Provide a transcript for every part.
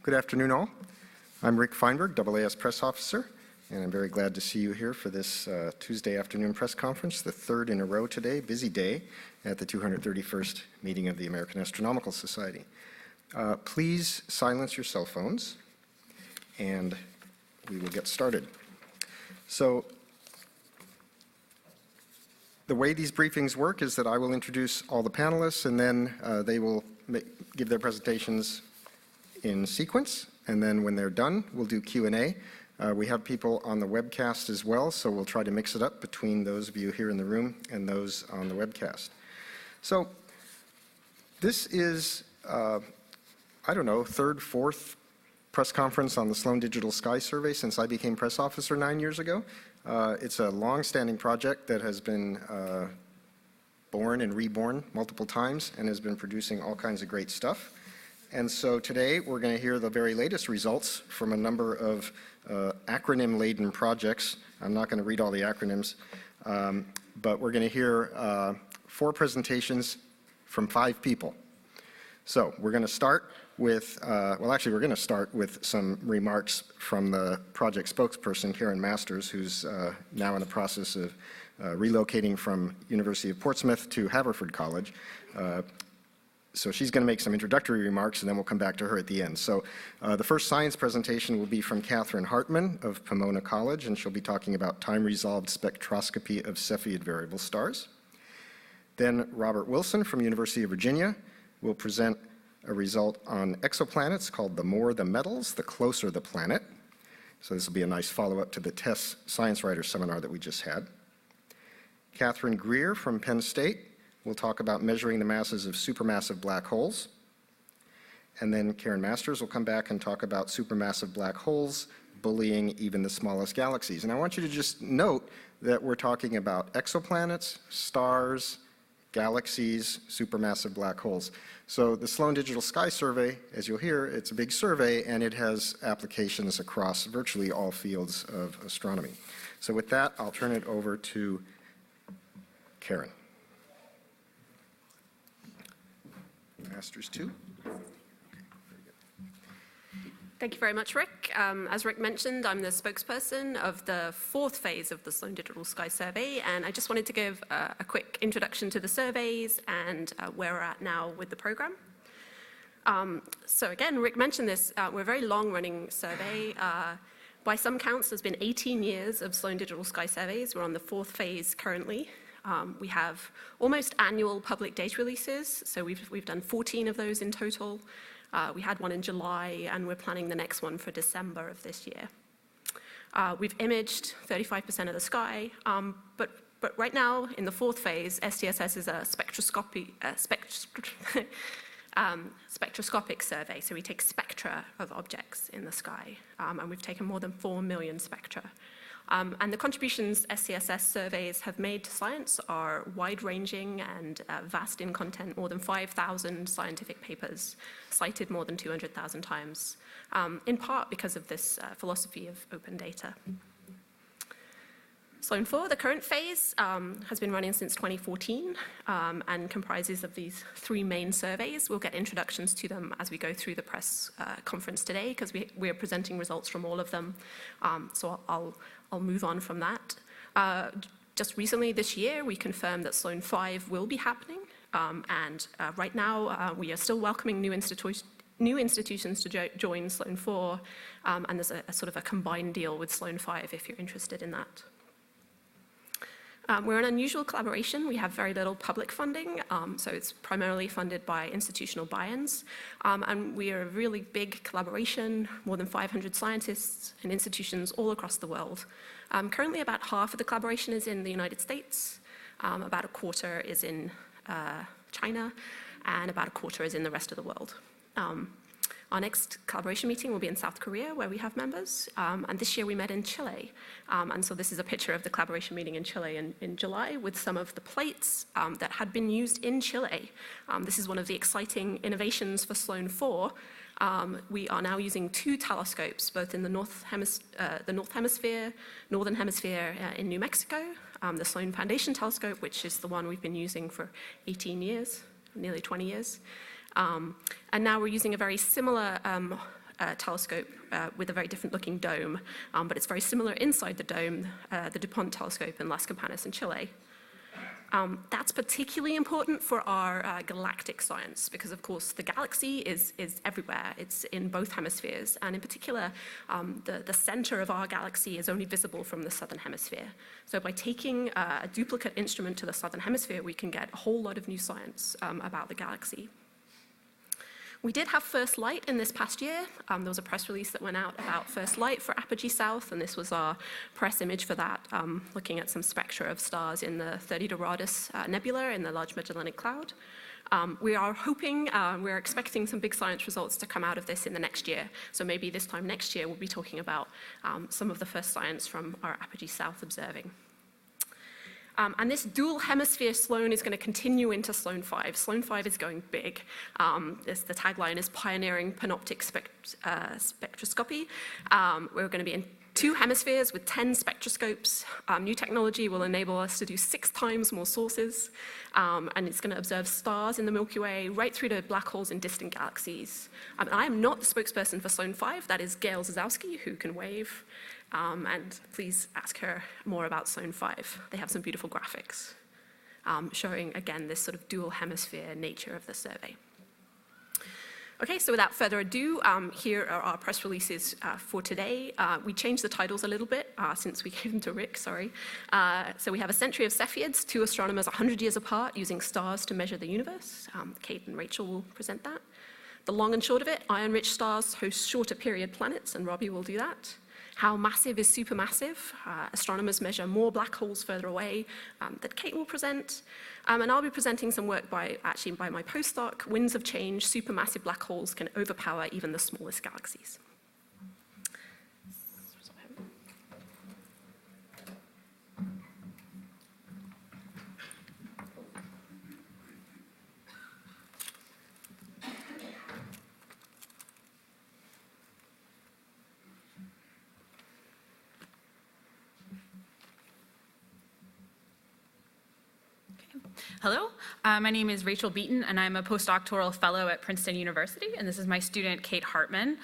Good afternoon, all. I'm Rick Fienberg, AAS Press Officer, and I'm very glad to see you here for this Tuesday afternoon press conference, the third in a row today, busy day, at the 231st meeting of the American Astronomical Society. Please silence your cell phones, and we will get started. So, the way these briefings work is that I will introduce all the panelists, and then they will give their presentations in sequence, and then when they're done, we'll do Q&A. We have people on the webcast as well, so we'll try to mix it up between those of you here in the room and those on the webcast. So this is, I don't know, third, fourth press conference on the Sloan Digital Sky Survey since I became press officer 9 years ago. It's a long-standing project that has been born and reborn multiple times and has been producing all kinds of great stuff. And so today we're going to hear the very latest results from a number of acronym-laden projects. I'm not going to read all the acronyms, but we're going to hear 4 presentations from 5 people. So we're going to start with, we're going to start with some remarks from the project spokesperson, Karen Masters, who's now in the process of relocating from University of Portsmouth to Haverford College. So she's going to make some introductory remarks, and then we'll come back to her at the end. So the first science presentation will be from Katherine Hartman of Pomona College, and she'll be talking about time-resolved spectroscopy of Cepheid variable stars. Then Robert Wilson from University of Virginia will present a result on exoplanets called The More the Metals, the Closer the Planet. So this will be a nice follow-up to the TESS Science Writer Seminar that we just had. Katherine Grier from Penn State will talk about measuring the masses of supermassive black holes. And then Karen Masters will come back and talk about supermassive black holes bullying even the smallest galaxies. And I want you to just note that we're talking about exoplanets, stars, galaxies, supermassive black holes. So the Sloan Digital Sky Survey, as you'll hear, it's a big survey, and it has applications across virtually all fields of astronomy. So with that, I'll turn it over to Karen. Masters 2. Thank you very much, Rick. As Rick mentioned, I'm the spokesperson of the 4th phase of the Sloan Digital Sky Survey, and I just wanted to give a quick introduction to the surveys and where we're at now with the program. So again, Rick mentioned this, we're a very long-running survey. By some counts, there's been 18 years of Sloan Digital Sky Surveys. We're on the 4th phase currently. We have almost annual public data releases, so we've done 14 of those in total. We had one in July, and we're planning the next one for December of this year. We've imaged 35% of the sky, but right now, in the 4th phase, SDSS is a spectroscopic survey, so we take spectra of objects in the sky, and we've taken more than 4 million spectra. And the contributions SDSS surveys have made to science are wide-ranging and vast in content, more than 5,000 scientific papers, cited more than 200,000 times, in part because of this philosophy of open data. Sloan 4, the current phase, has been running since 2014 and comprises of these 3 main surveys. We'll get introductions to them as we go through the press conference today, because we're presenting results from all of them. So I'll move on from that. Just recently this year, we confirmed that Sloan 5 will be happening. And right now, we are still welcoming new institutions to join Sloan 4. And there's a sort of a combined deal with Sloan 5 if you're interested in that. We're an unusual collaboration. We have very little public funding, so it's primarily funded by institutional buy-ins. And we are a really big collaboration, more than 500 scientists and institutions all across the world. Currently, about half of the collaboration is in the United States, about a quarter is in China, and about a quarter is in the rest of the world. Our next collaboration meeting will be in South Korea, where we have members, and this year we met in Chile. And so this is a picture of the collaboration meeting in Chile in July with some of the plates that had been used in Chile. This is one of the exciting innovations for Sloan 4. We are now using 2 telescopes, both in the northern hemisphere in New Mexico, the Sloan Foundation Telescope, which is the one we've been using for 18 years, nearly 20 years. And now we're using a very similar telescope with a very different looking dome, but it's very similar inside the dome, the DuPont telescope in Las Campanas in Chile. That's particularly important for our galactic science because, of course, the galaxy is everywhere. It's in both hemispheres, and in particular, the center of our galaxy is only visible from the southern hemisphere. So by taking a duplicate instrument to the southern hemisphere, we can get a whole lot of new science about the galaxy. We did have first light in this past year. There was a press release that went out about first light for APOGEE South, and this was our press image for that, looking at some spectra of stars in the 30 Doradus Nebula in the Large Magellanic Cloud. We are hoping, we're expecting some big science results to come out of this in the next year. So maybe this time next year, we'll be talking about some of the first science from our APOGEE South observing. And this dual hemisphere Sloan is going to continue into Sloan 5. Sloan 5 is going big. The tagline is pioneering panoptic spectroscopy. We're going to be in 2 hemispheres with 10 spectroscopes. New technology will enable us to do 6 times more sources. And it's going to observe stars in the Milky Way right through to black holes in distant galaxies. I am not the spokesperson for Sloan 5. That is Gail Zazowski, who can wave. And please ask her more about Sloan 5. They have some beautiful graphics showing, again, this sort of dual hemisphere nature of the survey. Okay, so without further ado, here are our press releases for today. We changed the titles a little bit since we gave them to Rick, sorry. So we have A Century of Cepheids, 2 astronomers 100 years apart using stars to measure the universe. Kate and Rachael will present that. The long and short of it, iron-rich stars host shorter period planets, and Robbie will do that. How massive is supermassive? Astronomers measure more black holes further away that Kate will present. And I'll be presenting some work by my postdoc, Winds of Change, supermassive black holes can overpower even the smallest galaxies. Hello, my name is Rachael Beaton, and I'm a postdoctoral fellow at Princeton University, and this is my student, Kate Hartman,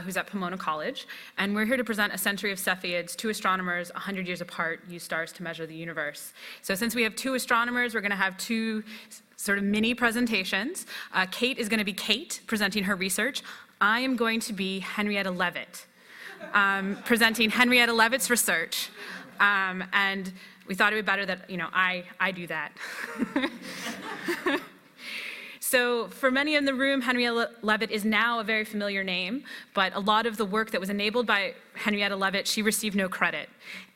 who's at Pomona College, and we're here to present A Century of Cepheids, 2 astronomers 100 years apart use stars to measure the universe. So since we have 2 astronomers, we're going to have 2 sort of mini presentations. Kate is going to be Kate, presenting her research. I am going to be Henrietta Leavitt, presenting Henrietta Leavitt's research. And we thought it would be better that, I do that. So for many in the room, Henrietta Leavitt is now a very familiar name, but a lot of the work that was enabled by Henrietta Leavitt, she received no credit.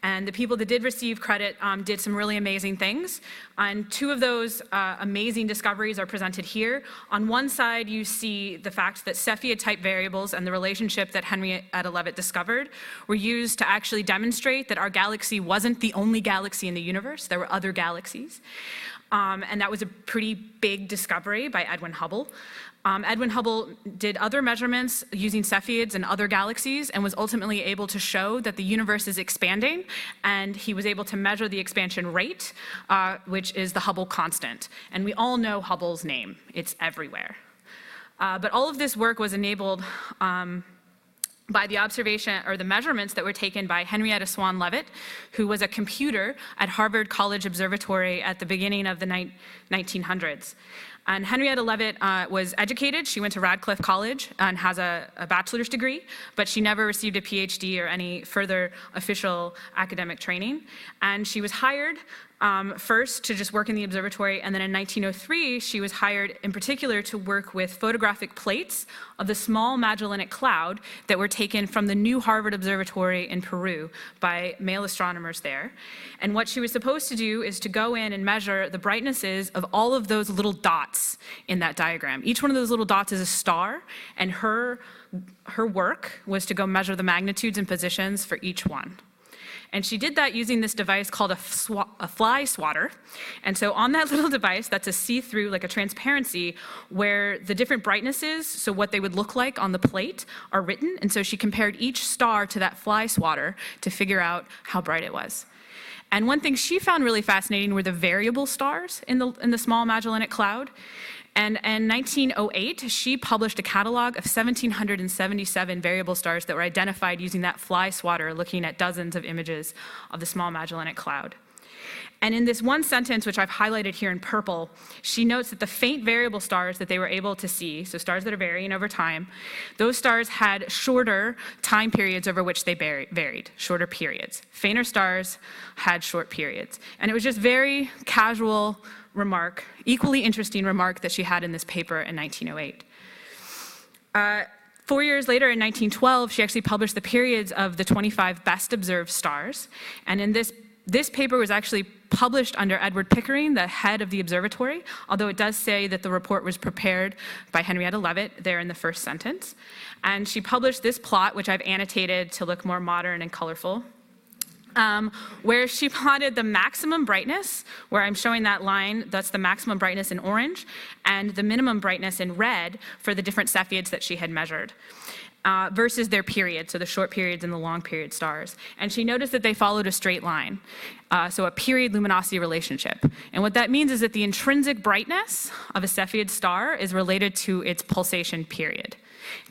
And the people that did receive credit did some really amazing things. And 2 of those amazing discoveries are presented here. On one side, you see the fact that Cepheid-type variables and the relationship that Henrietta Leavitt discovered were used to actually demonstrate that our galaxy wasn't the only galaxy in the universe. There were other galaxies. And that was a pretty big discovery by Edwin Hubble. Edwin Hubble did other measurements using Cepheids and other galaxies and was ultimately able to show that the universe is expanding, and he was able to measure the expansion rate, which is the Hubble constant. And we all know Hubble's name. It's everywhere. But all of this work was enabled by the observation or the measurements that were taken by Henrietta Swan Leavitt, who was a computer at Harvard College Observatory at the beginning of the 1900s. And Henrietta Leavitt was educated. She went to Radcliffe College and has a bachelor's degree, but she never received a PhD or any further official academic training. And she was hired first to just work in the observatory, and then in 1903, she was hired in particular to work with photographic plates of the small Magellanic Cloud that were taken from the new Harvard Observatory in Peru by male astronomers there. And what she was supposed to do is to go in and measure the brightnesses of all of those little dots in that diagram. Each one of those little dots is a star, and her work was to go measure the magnitudes and positions for each one. And she did that using this device called a fly swatter. And so on that little device, that's a see-through, like a transparency, where the different brightnesses, so what they would look like on the plate, are written. And so she compared each star to that fly swatter to figure out how bright it was. And one thing she found really fascinating were the variable stars in the small Magellanic Cloud. And in 1908, she published a catalog of 1,777 variable stars that were identified using that fly swatter, looking at dozens of images of the Small Magellanic Cloud. And in this one sentence, which I've highlighted here in purple, she notes that the faint variable stars that they were able to see, so stars that are varying over time, those stars had shorter time periods over which they varied, shorter periods. Fainter stars had short periods. And it was just very casual remark, equally interesting remark that she had in this paper in 1908. 4 years later, in 1912, she actually published the periods of the 25 best observed stars. And in this paper was actually published under Edward Pickering, the head of the observatory, although it does say that the report was prepared by Henrietta Leavitt there in the first sentence. And she published this plot, which I've annotated to look more modern and colorful, where she plotted the maximum brightness, where I'm showing that line, that's the maximum brightness in orange, and the minimum brightness in red for the different Cepheids that she had measured. Versus their period, so the short periods and the long period stars. And she noticed that they followed a straight line, so a period-luminosity relationship. And what that means is that the intrinsic brightness of a Cepheid star is related to its pulsation period.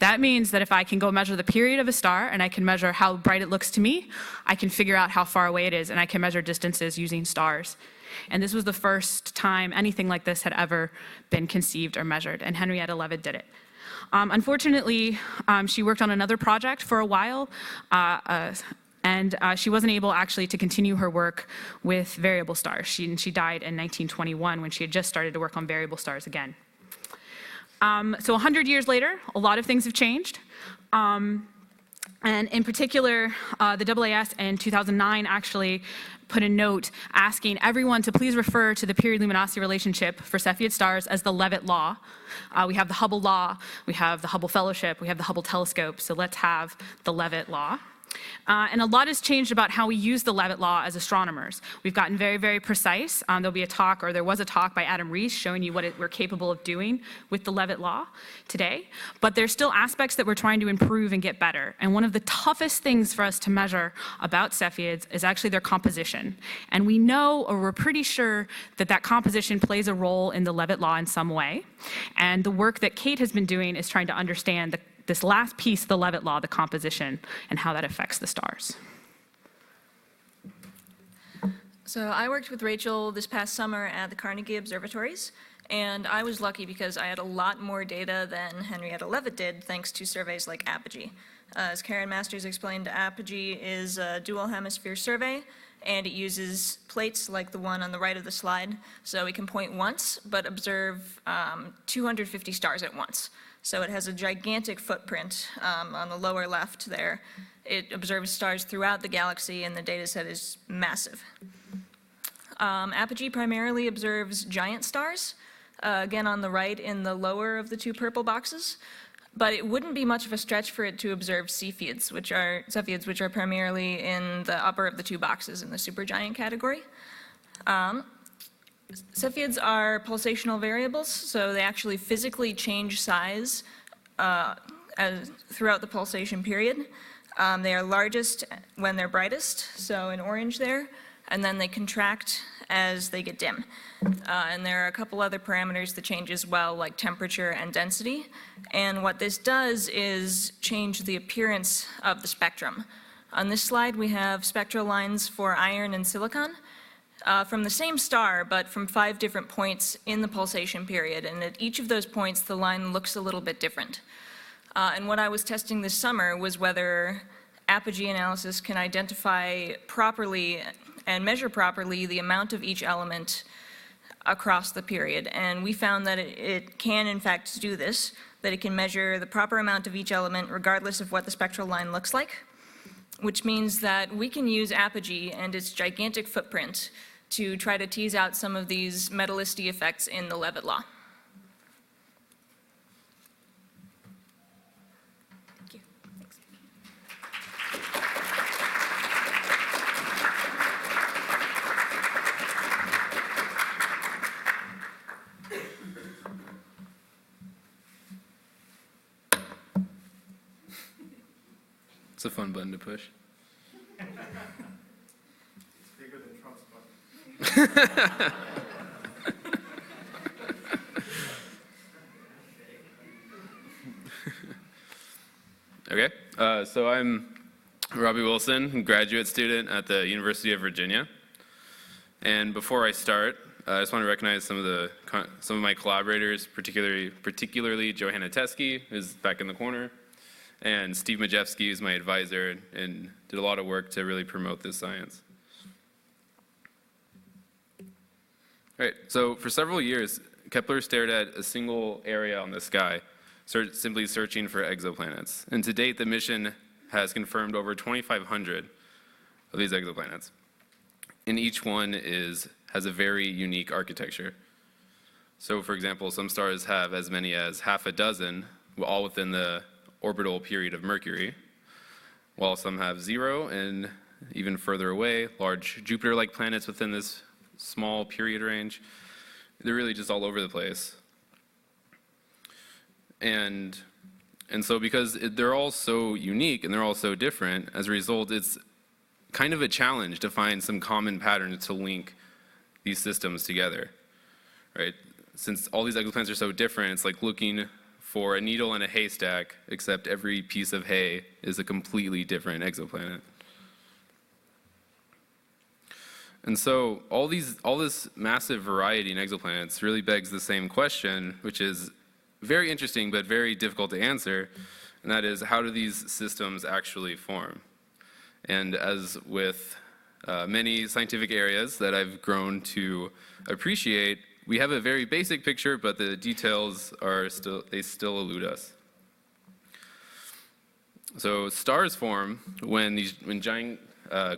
That means that if I can go measure the period of a star and I can measure how bright it looks to me, I can figure out how far away it is, and I can measure distances using stars. And this was the first time anything like this had ever been conceived or measured, and Henrietta Leavitt did it. Unfortunately, she worked on another project for a while, and she wasn't able actually to continue her work with variable stars. She died in 1921 when she had just started to work on variable stars again. So 100 years later, a lot of things have changed. And in particular, the AAS in 2009 actually put a note asking everyone to please refer to the period-luminosity relationship for Cepheid stars as the Leavitt Law. We have the Hubble Law, we have the Hubble Fellowship, we have the Hubble Telescope, so let's have the Leavitt Law. And a lot has changed about how we use the Leavitt Law as astronomers. We've gotten very, very precise. There'll be a talk, or there was a talk by Adam Rees showing you what we're capable of doing with the Leavitt Law today. But there's still aspects that we're trying to improve and get better. And one of the toughest things for us to measure about Cepheids is actually their composition. And we know, or we're pretty sure, that that composition plays a role in the Leavitt Law in some way. And the work that Kate has been doing is trying to understand this last piece, the Leavitt Law, the composition, and how that affects the stars. So I worked with Rachael this past summer at the Carnegie Observatories, and I was lucky because I had a lot more data than Henrietta Leavitt did, thanks to surveys like APOGEE. As Karen Masters explained, APOGEE is a dual hemisphere survey, and it uses plates like the one on the right of the slide, so we can point once, but observe 250 stars at once. So it has a gigantic footprint on the lower left there. It observes stars throughout the galaxy, and the data set is massive. APOGEE primarily observes giant stars, again on the right in the lower of the two purple boxes. But it wouldn't be much of a stretch for it to observe Cepheids, which are primarily in the upper of the two boxes in the supergiant category. Cepheids are pulsational variables, so they actually physically change size throughout the pulsation period. They are largest when they're brightest, so in orange there, and then they contract as they get dim. And there are a couple other parameters that change as well, like temperature and density. And what this does is change the appearance of the spectrum. On this slide, we have spectral lines for iron and silicon. From the same star, but from 5 different points in the pulsation period. And at each of those points, the line looks a little bit different. And what I was testing this summer was whether APOGEE analysis can identify properly and measure properly the amount of each element across the period. And we found that it can, in fact, do this, that it can measure the proper amount of each element regardless of what the spectral line looks like, which means that we can use APOGEE and its gigantic footprint to try to tease out some of these metallicity effects in the Leavitt Law. Thank you. Thanks. It's a fun button to push. Bigger than Trump's button. Okay, so I'm Robbie Wilson, graduate student at the University of Virginia. And before I start, I just want to recognize some of my collaborators, particularly Johanna Teskey, who's back in the corner, and Steve Majewski, who's my advisor, and did a lot of work to really promote this science. All right, so for several years, Kepler stared at a single area on the sky, simply searching for exoplanets. And to date, the mission has confirmed over 2,500 of these exoplanets. And each one has a very unique architecture. So for example, some stars have as many as half a dozen, all within the orbital period of Mercury, while some have 0 and even further away, large Jupiter-like planets within this small period range. They're really just all over the place. And so because they're all so unique and they're all so different, as a result, it's kind of a challenge to find some common patterns to link these systems together, right? Since all these exoplanets are so different, it's like looking for a needle in a haystack, except every piece of hay is a completely different exoplanet. And so all this massive variety in exoplanets really begs the same question, which is very interesting but very difficult to answer, and that is, how do these systems actually form? And as with many scientific areas that I've grown to appreciate, we have a very basic picture, but the details still elude us. So stars form when giant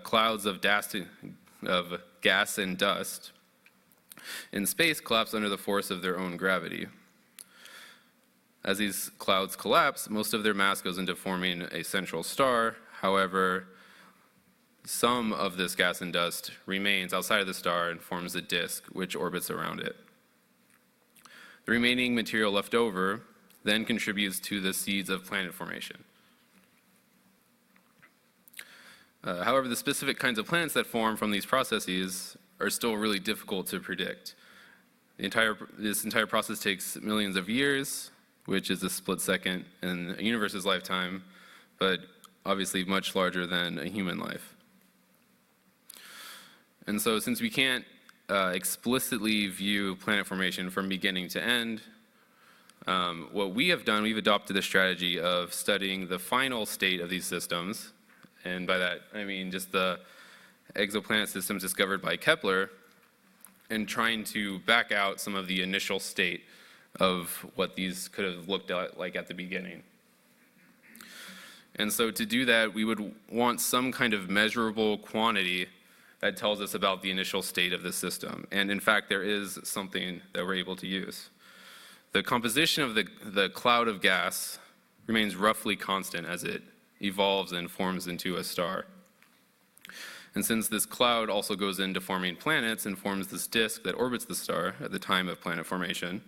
clouds of gas and dust in space collapse under the force of their own gravity. As these clouds collapse, most of their mass goes into forming a central star. However, some of this gas and dust remains outside of the star and forms a disk which orbits around it. The remaining material left over then contributes to the seeds of planet formation. However, the specific kinds of planets that form from these processes are still really difficult to predict. This entire process takes millions of years, which is a split second in a universe's lifetime, but obviously much larger than a human life. And so since we can't explicitly view planet formation from beginning to end, what we have done, we've adopted the strategy of studying the final state of these systems. And by that, I mean just the exoplanet systems discovered by Kepler, and trying to back out some of the initial state of what these could have looked like at the beginning. And so to do that, we would want some kind of measurable quantity that tells us about the initial state of the system. And in fact, there is something that we're able to use. The composition of the cloud of gas remains roughly constant as it evolves and forms into a star. And since this cloud also goes into forming planets and forms this disk that orbits the star at the time of planet formation,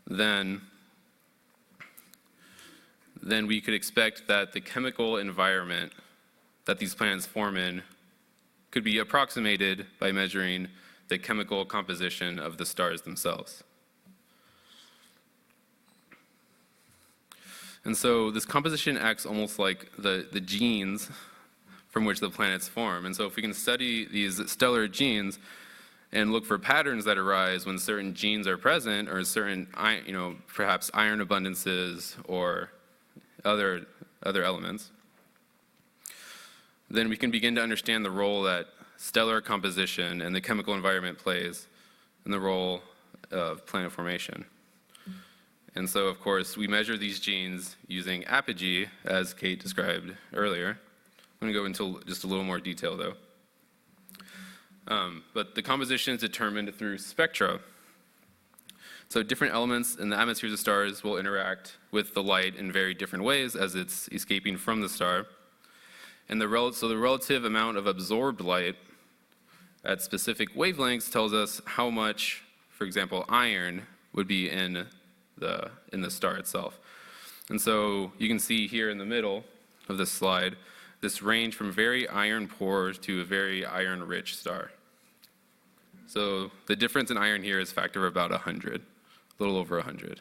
then we could expect that the chemical environment that these planets form in could be approximated by measuring the chemical composition of the stars themselves. And so this composition acts almost like the genes from which the planets form. And so if we can study these stellar genes and look for patterns that arise when certain genes are present, or certain, perhaps iron abundances or other elements, then we can begin to understand the role that stellar composition and the chemical environment plays in the role of planet formation. And so, of course, we measure these genes using APOGEE, as Kate described earlier. I'm going to go into just a little more detail, though. But the composition is determined through spectra. So different elements in the atmospheres of stars will interact with the light in very different ways as it's escaping from the star. And the relative amount of absorbed light at specific wavelengths tells us how much, for example, iron would be in the star itself. And so you can see here in the middle of this slide, this range from very iron poor to a very iron rich star. So the difference in iron here is a factor of about 100, a little over 100.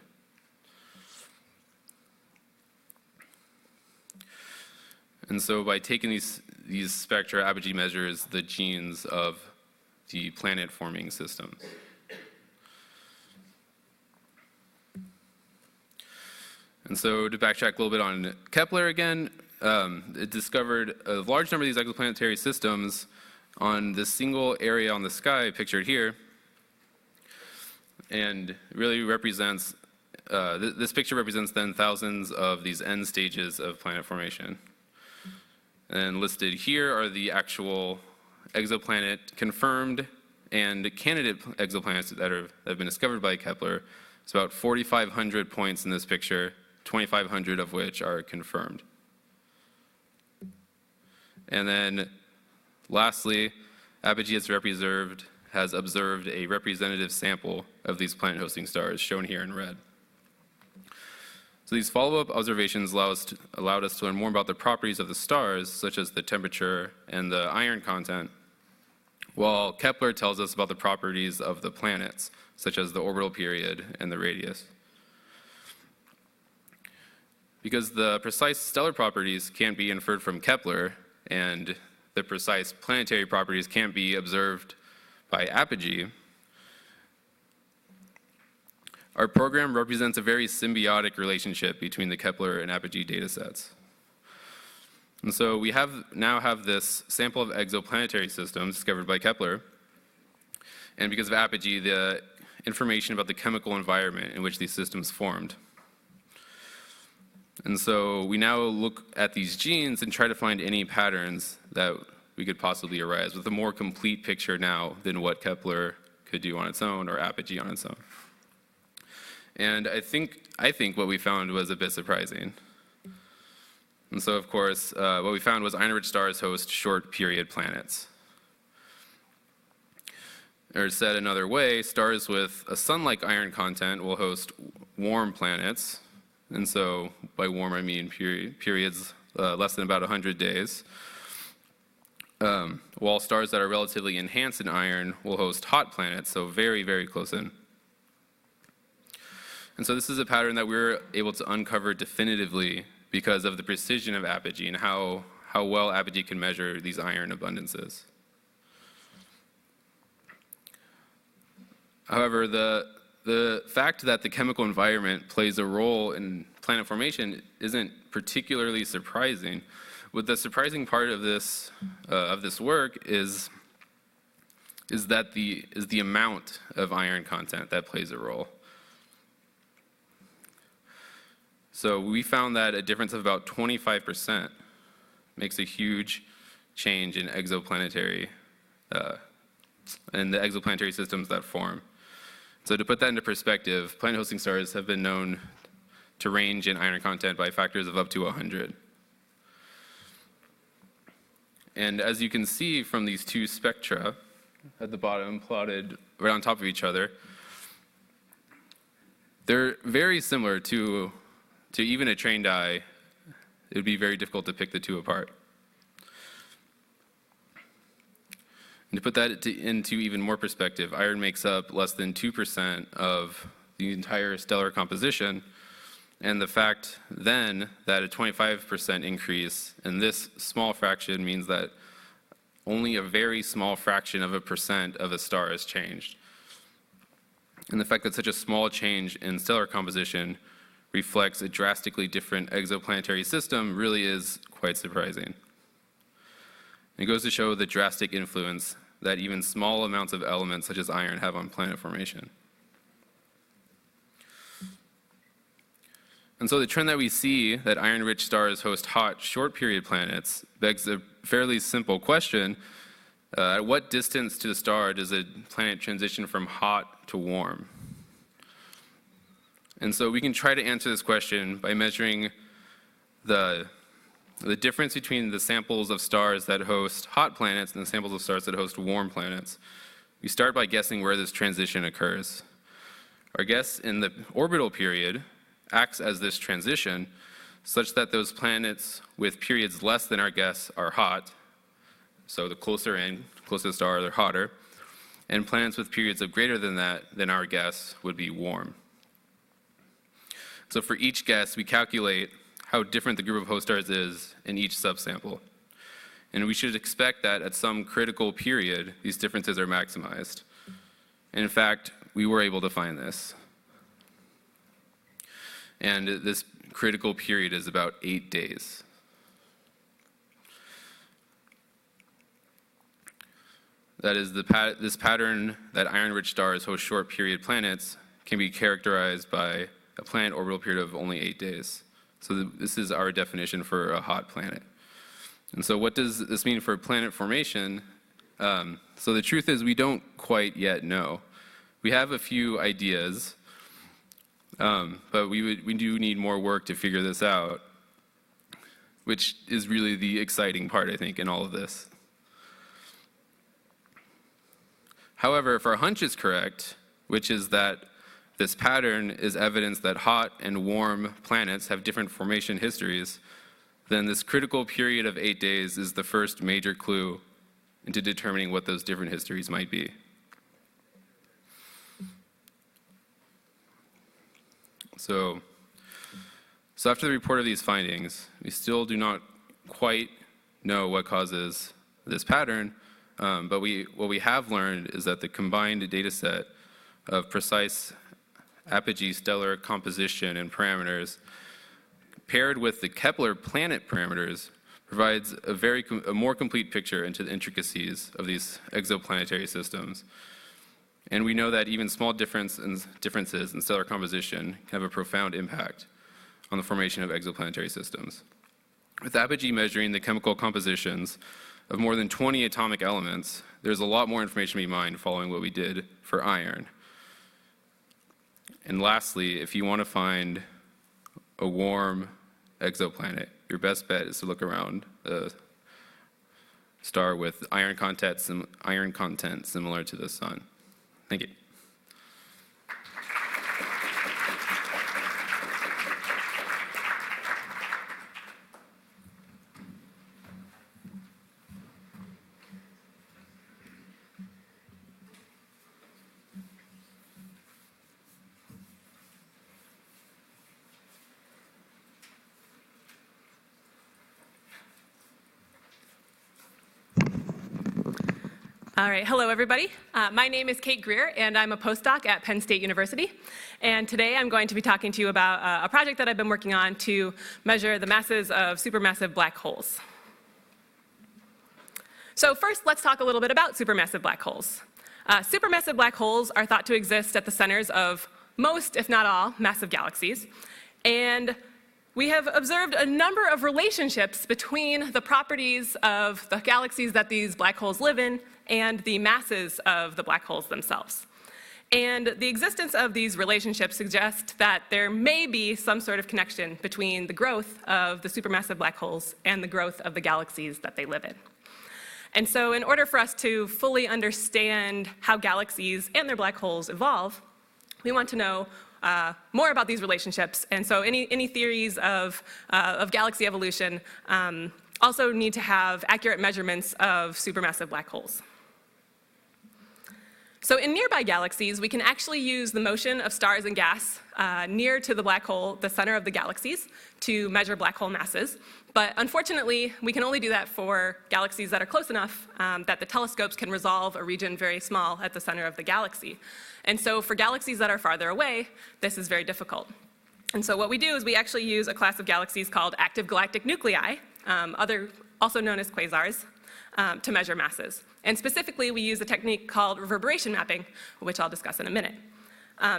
And so by taking these spectra, APOGEE measures the genes of the planet-forming systems. And so to backtrack a little bit on Kepler again, it discovered a large number of these exoplanetary systems on this single area on the sky pictured here, and really represents, this picture represents then thousands of these end stages of planet formation. And listed here are the actual exoplanet confirmed and candidate exoplanets that have been discovered by Kepler. It's about 4,500 points in this picture, 2,500 of which are confirmed. And then lastly, APOGEE has observed a representative sample of these planet-hosting stars, shown here in red. So these follow-up observations allowed us to learn more about the properties of the stars, such as the temperature and the iron content, while Kepler tells us about the properties of the planets, such as the orbital period and the radius. Because the precise stellar properties can't be inferred from Kepler, and the precise planetary properties can't be observed by APOGEE, our program represents a very symbiotic relationship between the Kepler and APOGEE datasets. And so we now have this sample of exoplanetary systems discovered by Kepler, and because of APOGEE, the information about the chemical environment in which these systems formed. And so we now look at these genes and try to find any patterns that we could possibly arise with a more complete picture now than what Kepler could do on its own or APOGEE on its own. And I think what we found was a bit surprising. And so, of course, what we found was iron-rich stars host short-period planets. Or said another way, stars with a sun-like iron content will host warm planets. And so by warm, I mean periods less than about 100 days. While stars that are relatively enhanced in iron will host hot planets, so very, very close in. And so this is a pattern that we were able to uncover definitively because of the precision of APOGEE and how well APOGEE can measure these iron abundances. However, the fact that the chemical environment plays a role in planet formation isn't particularly surprising. What the surprising part of this work is the amount of iron content that plays a role. So we found that a difference of about 25% makes a huge change in exoplanetary and the exoplanetary systems that form. So to put that into perspective, planet-hosting stars have been known to range in iron content by factors of up to 100. And as you can see from these two spectra at the bottom, plotted right on top of each other, they're very similar to even a trained eye. It would be very difficult to pick the two apart. And to put that into even more perspective, iron makes up less than 2% of the entire stellar composition, and the fact then that a 25% increase in this small fraction means that only a very small fraction of a percent of a star has changed. And the fact that such a small change in stellar composition reflects a drastically different exoplanetary system really is quite surprising. It goes to show the drastic influence that even small amounts of elements such as iron have on planet formation. And so the trend that we see that iron-rich stars host hot, short-period planets begs a fairly simple question. At what distance to the star does a planet transition from hot to warm? And so we can try to answer this question by measuring the difference between the samples of stars that host hot planets and the samples of stars that host warm planets. We start by guessing where this transition occurs. Our guess in the orbital period acts as this transition such that those planets with periods less than our guess are hot, so the closer to the star, they're hotter, and planets with periods of greater than that than our guess would be warm. So for each guess, we calculate how different the group of host stars is in each subsample. And we should expect that at some critical period, these differences are maximized. And in fact, we were able to find this. And this critical period is about 8 days. That is, this pattern that iron-rich stars host short period planets can be characterized by a planet orbital period of only 8 days. So this is our definition for a hot planet. And so what does this mean for planet formation? So the truth is we don't quite yet know. We have a few ideas, but we do need more work to figure this out, which is really the exciting part, I think, in all of this. However, if our hunch is correct, which is that this pattern is evidence that hot and warm planets have different formation histories, then this critical period of 8 days is the first major clue into determining what those different histories might be. So after the report of these findings, we still do not quite know what causes this pattern, but what we have learned is that the combined data set of precise apogee stellar composition and parameters paired with the Kepler planet parameters provides a more complete picture into the intricacies of these exoplanetary systems. And we know that even small differences in stellar composition can have a profound impact on the formation of exoplanetary systems. With apogee measuring the chemical compositions of more than 20 atomic elements, there's a lot more information to be mined following what we did for iron. And lastly, if you want to find a warm exoplanet, your best bet is to look around a star with iron content similar to the sun. Thank you. All right, hello everybody. My name is Kate Grier and I'm a postdoc at Penn State University. And today I'm going to be talking to you about a project that I've been working on to measure the masses of supermassive black holes. So first, let's talk a little bit about supermassive black holes. Supermassive black holes are thought to exist at the centers of most, if not all, massive galaxies. And we have observed a number of relationships between the properties of the galaxies that these black holes live in and the masses of the black holes themselves. And the existence of these relationships suggests that there may be some sort of connection between the growth of the supermassive black holes and the growth of the galaxies that they live in. And so in order for us to fully understand how galaxies and their black holes evolve, we want to know more about these relationships. And so any theories of galaxy evolution also need to have accurate measurements of supermassive black holes. So in nearby galaxies, we can actually use the motion of stars and gas near to the black hole, the center of the galaxies, to measure black hole masses. But unfortunately, we can only do that for galaxies that are close enough that the telescopes can resolve a region very small at the center of the galaxy. And so for galaxies that are farther away, this is very difficult. And so what we do is we actually use a class of galaxies called active galactic nuclei, also known as quasars, to measure masses. And specifically, we use a technique called reverberation mapping, which I'll discuss in a minute.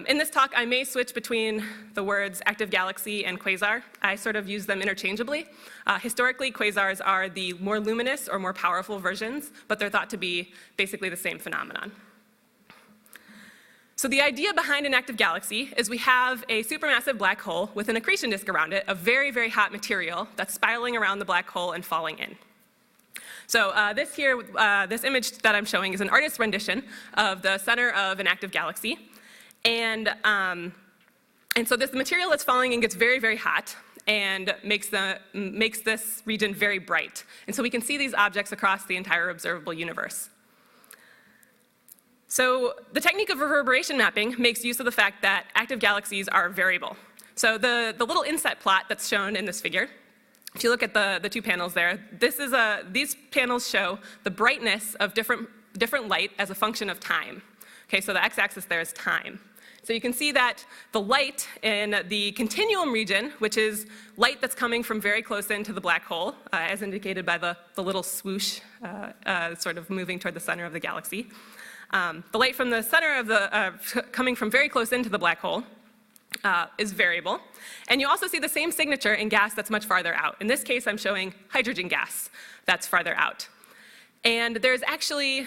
In this talk, I may switch between the words active galaxy and quasar. I sort of use them interchangeably. Historically, quasars are the more luminous or more powerful versions, but they're thought to be basically the same phenomenon. So the idea behind an active galaxy is we have a supermassive black hole with an accretion disk around it, a very, very hot material that's spiraling around the black hole and falling in. So this image that I'm showing is an artist's rendition of the center of an active galaxy. And so this material that's falling in gets very, very hot and makes this region very bright. And so we can see these objects across the entire observable universe. So the technique of reverberation mapping makes use of the fact that active galaxies are variable. So the little inset plot that's shown in this figure, if you look at the two panels there, these panels show the brightness of different light as a function of time. Okay, so the x-axis there is time. So you can see that the light in the continuum region, which is light that's coming from very close into the black hole, as indicated by the little swoosh sort of moving toward the center of the galaxy. The light from the center of coming from very close into the black hole is variable. And you also see the same signature in gas that's much farther out. In this case, I'm showing hydrogen gas that's farther out. And there's actually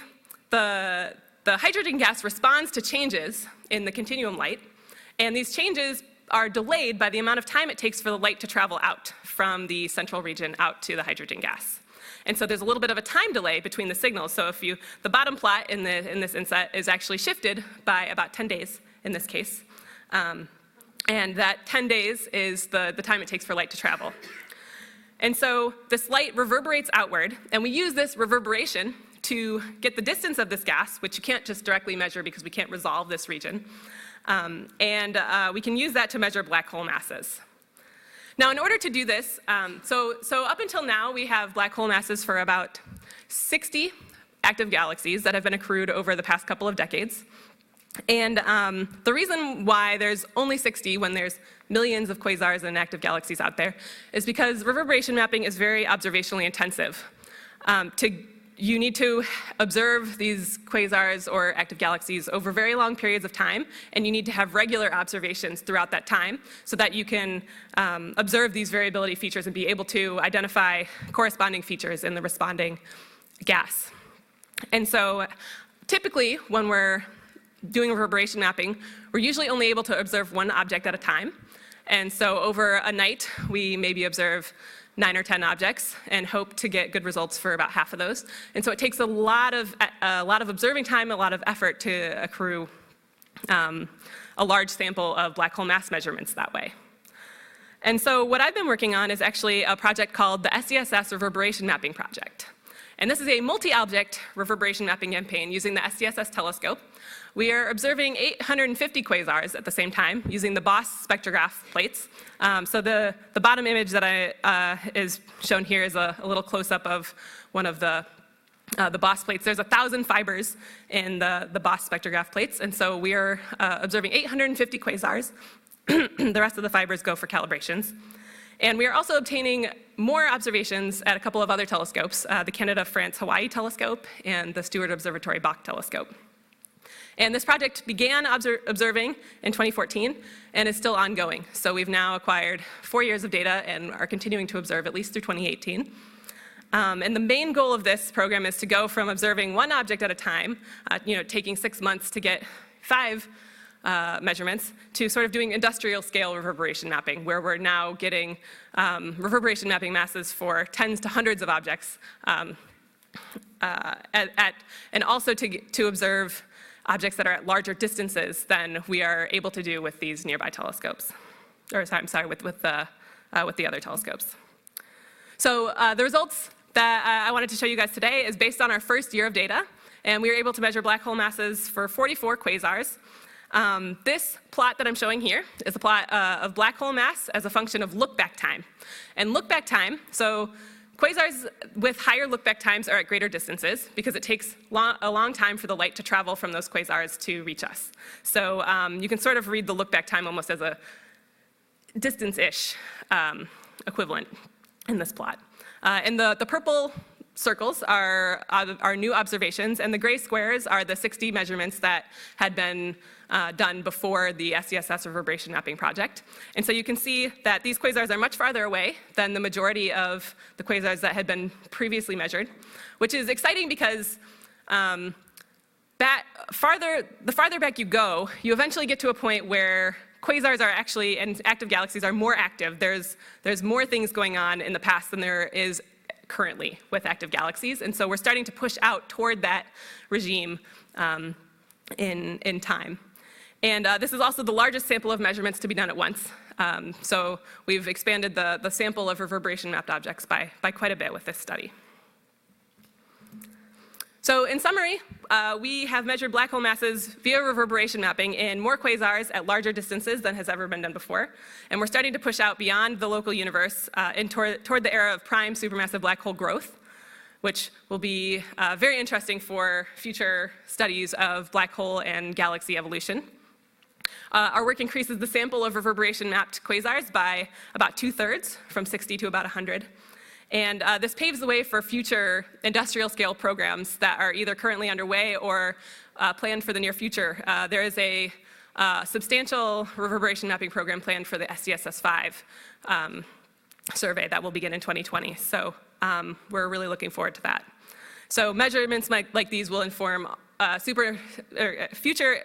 the hydrogen gas responds to changes in the continuum light, and these changes are delayed by the amount of time it takes for the light to travel out from the central region out to the hydrogen gas. And so there's a little bit of a time delay between the signals. So if the bottom plot in this inset is actually shifted by about 10 days in this case. And that 10 days is the time it takes for light to travel. And so this light reverberates outward, and we use this reverberation to get the distance of this gas, which you can't just directly measure because we can't resolve this region. We can use that to measure black hole masses. Now, in order to do this, so up until now, we have black hole masses for about 60 active galaxies that have been accrued over the past couple of decades. And the reason why there's only 60 when there's millions of quasars and active galaxies out there is because reverberation mapping is very observationally intensive. You need to observe these quasars or active galaxies over very long periods of time, and you need to have regular observations throughout that time so that you can observe these variability features and be able to identify corresponding features in the responding gas. And so typically when we're doing reverberation mapping, we're usually only able to observe one object at a time. And so over a night, we maybe observe 9 or 10 objects and hope to get good results for about half of those. And so it takes a lot of observing time, a lot of effort to accrue a large sample of black hole mass measurements that way. And so what I've been working on is actually a project called the SDSS Reverberation Mapping Project. And this is a multi-object reverberation mapping campaign using the SDSS telescope. We are observing 850 quasars at the same time using the eBOSS spectrograph plates. So the bottom image that is shown here is a little close-up of one of the eBOSS plates. There's 1,000 fibers in the eBOSS spectrograph plates, and so we are observing 850 quasars. The rest of the fibers go for calibrations. And we are also obtaining more observations at a couple of other telescopes, the Canada-France-Hawaii telescope and the Steward Observatory Bok telescope. And this project began observing in 2014 and is still ongoing. So we've now acquired 4 years of data and are continuing to observe at least through 2018. And the main goal of this program is to go from observing one object at a time, taking 6 months to get 5 measurements, to sort of doing industrial scale reverberation mapping, where we're now getting reverberation mapping masses for tens to hundreds of objects, and also to observe objects that are at larger distances than we are able to do with these nearby telescopes, or I'm sorry, with the other telescopes. So the results that I wanted to show you guys today is based on our first year of data, and we were able to measure black hole masses for 44 quasars. This plot that I'm showing here is a plot of black hole mass as a function of look-back time. And look-back time, so quasars with higher look-back times are at greater distances because it takes a long time for the light to travel from those quasars to reach us. So you can sort of read the look-back time almost as a distance-ish equivalent in this plot. And the purple circles are new observations, and the gray squares are the 60 measurements that had been done before the SDSS reverberation mapping project. And so you can see that these quasars are much farther away than the majority of the quasars that had been previously measured, which is exciting because the farther back you go, you eventually get to a point where quasars are actually, and active galaxies are more active. There's more things going on in the past than there is currently with active galaxies, and so we're starting to push out toward that regime in time. And this is also the largest sample of measurements to be done at once. So we've expanded the sample of reverberation mapped objects by quite a bit with this study. So in summary, we have measured black hole masses via reverberation mapping in more quasars at larger distances than has ever been done before. And we're starting to push out beyond the local universe and toward the era of prime supermassive black hole growth, which will be very interesting for future studies of black hole and galaxy evolution. Our work increases the sample of reverberation-mapped quasars by about 2/3, from 60 to about 100. And this paves the way for future industrial-scale programs that are either currently underway or planned for the near future. There is a substantial reverberation mapping program planned for the SDSS 5 survey that will begin in 2020. So we're really looking forward to that. So measurements like these will inform future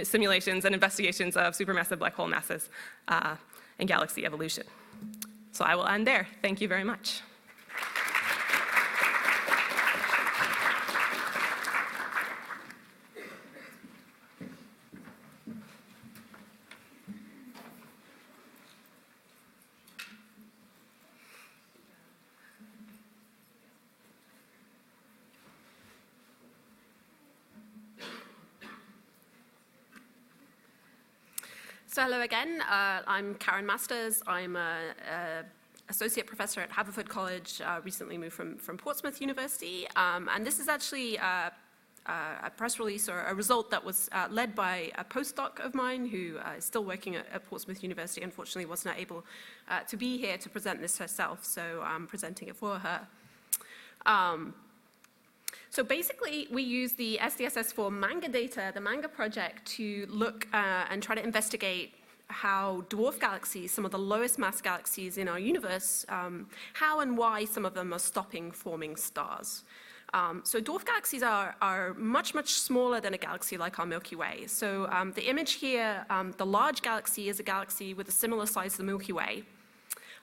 simulations and investigations of supermassive black hole masses and galaxy evolution. So I will end there. Thank you very much. So hello again, I'm Karen Masters. I'm an associate professor at Haverford College, recently moved from Portsmouth University. And this is actually a press release or a result that was led by a postdoc of mine who is still working at Portsmouth University. Unfortunately, was not able to be here to present this herself, so I'm presenting it for her. So basically, we use the SDSS for MaNGA data, the MaNGA project, to look and try to investigate how dwarf galaxies, some of the lowest mass galaxies in our universe, how and why some of them are stopping forming stars. So dwarf galaxies are much, much smaller than a galaxy like our Milky Way. So the image here, the large galaxy is a galaxy with a similar size to the Milky Way.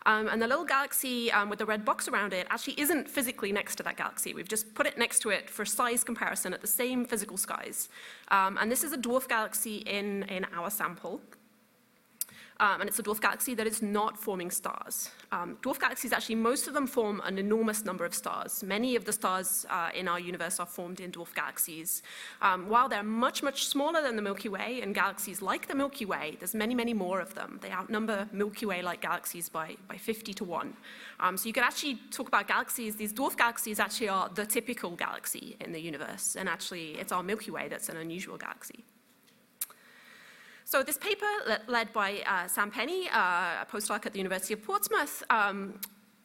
And the little galaxy with the red box around it actually isn't physically next to that galaxy. We've just put it next to it for size comparison at the same physical size. And this is a dwarf galaxy in our sample. And it's a dwarf galaxy that is not forming stars. Dwarf galaxies, actually, most of them form an enormous number of stars. Many of the stars in our universe are formed in dwarf galaxies. While they're much, much smaller than the Milky Way, and galaxies like the Milky Way, there's many, many more of them. They outnumber Milky Way-like galaxies by 50 to 1. So you could actually talk about galaxies. These dwarf galaxies actually are the typical galaxy in the universe. And actually, it's our Milky Way that's an unusual galaxy. So this paper, led by Sam Penny, a postdoc at the University of Portsmouth,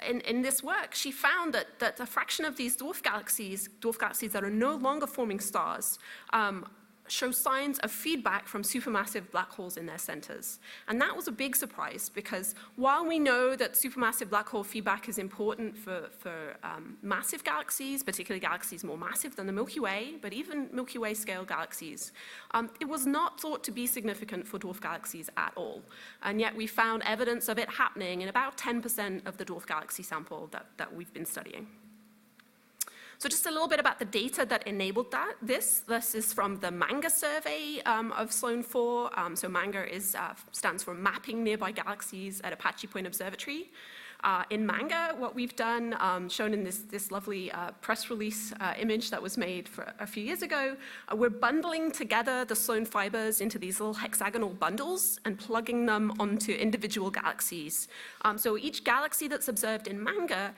in this work, she found that a fraction of these dwarf galaxies that are no longer forming stars, show signs of feedback from supermassive black holes in their centers. And that was a big surprise, because while we know that supermassive black hole feedback is important for massive galaxies, particularly galaxies more massive than the Milky Way, but even Milky Way scale galaxies, it was not thought to be significant for dwarf galaxies at all. And yet we found evidence of it happening in about 10% of the dwarf galaxy sample that we've been studying. So just a little bit about the data that enabled that. This is from the MaNGA survey of Sloan 4. So MaNGA stands for Mapping Nearby Galaxies at Apache Point Observatory. In MaNGA, what we've done, shown in this lovely press release image that was made for a few years ago, we're bundling together the Sloan fibers into these little hexagonal bundles and plugging them onto individual galaxies. So each galaxy that's observed in MaNGA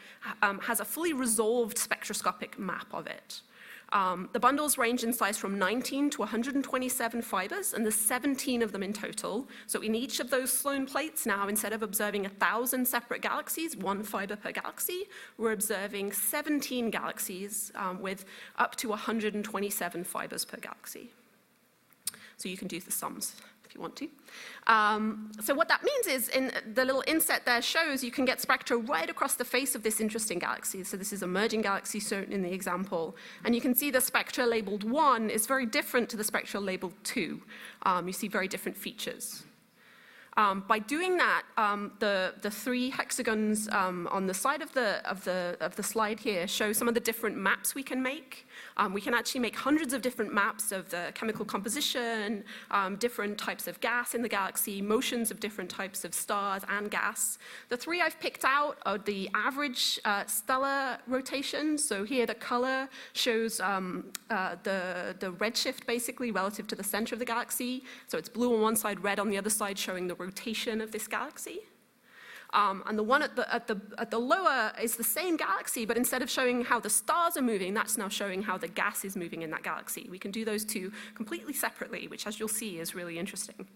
has a fully resolved spectroscopic map of it. The bundles range in size from 19 to 127 fibers, and there's 17 of them in total. So in each of those Sloan plates now, instead of observing 1,000 separate galaxies, 1 fiber per galaxy, we're observing 17 galaxies with up to 127 fibers per galaxy. So you can do the sums if you want to. So what that means is, in the little inset there shows you can get spectra right across the face of this interesting galaxy. So this is a merging galaxy shown in the example. And you can see the spectra labeled 1 is very different to the spectra labeled 2. You see very different features. By doing that, the three hexagons on the side of the slide here show some of the different maps we can make. We can actually make hundreds of different maps of the chemical composition, different types of gas in the galaxy, motions of different types of stars and gas. The three I've picked out are the average stellar rotation. So here the color shows the redshift basically relative to the center of the galaxy. So it's blue on one side, red on the other side, showing the rotation of this galaxy. And the one at the lower is the same galaxy, but instead of showing how the stars are moving, that's now showing how the gas is moving in that galaxy. We can do those two completely separately, which, as you'll see, is really interesting.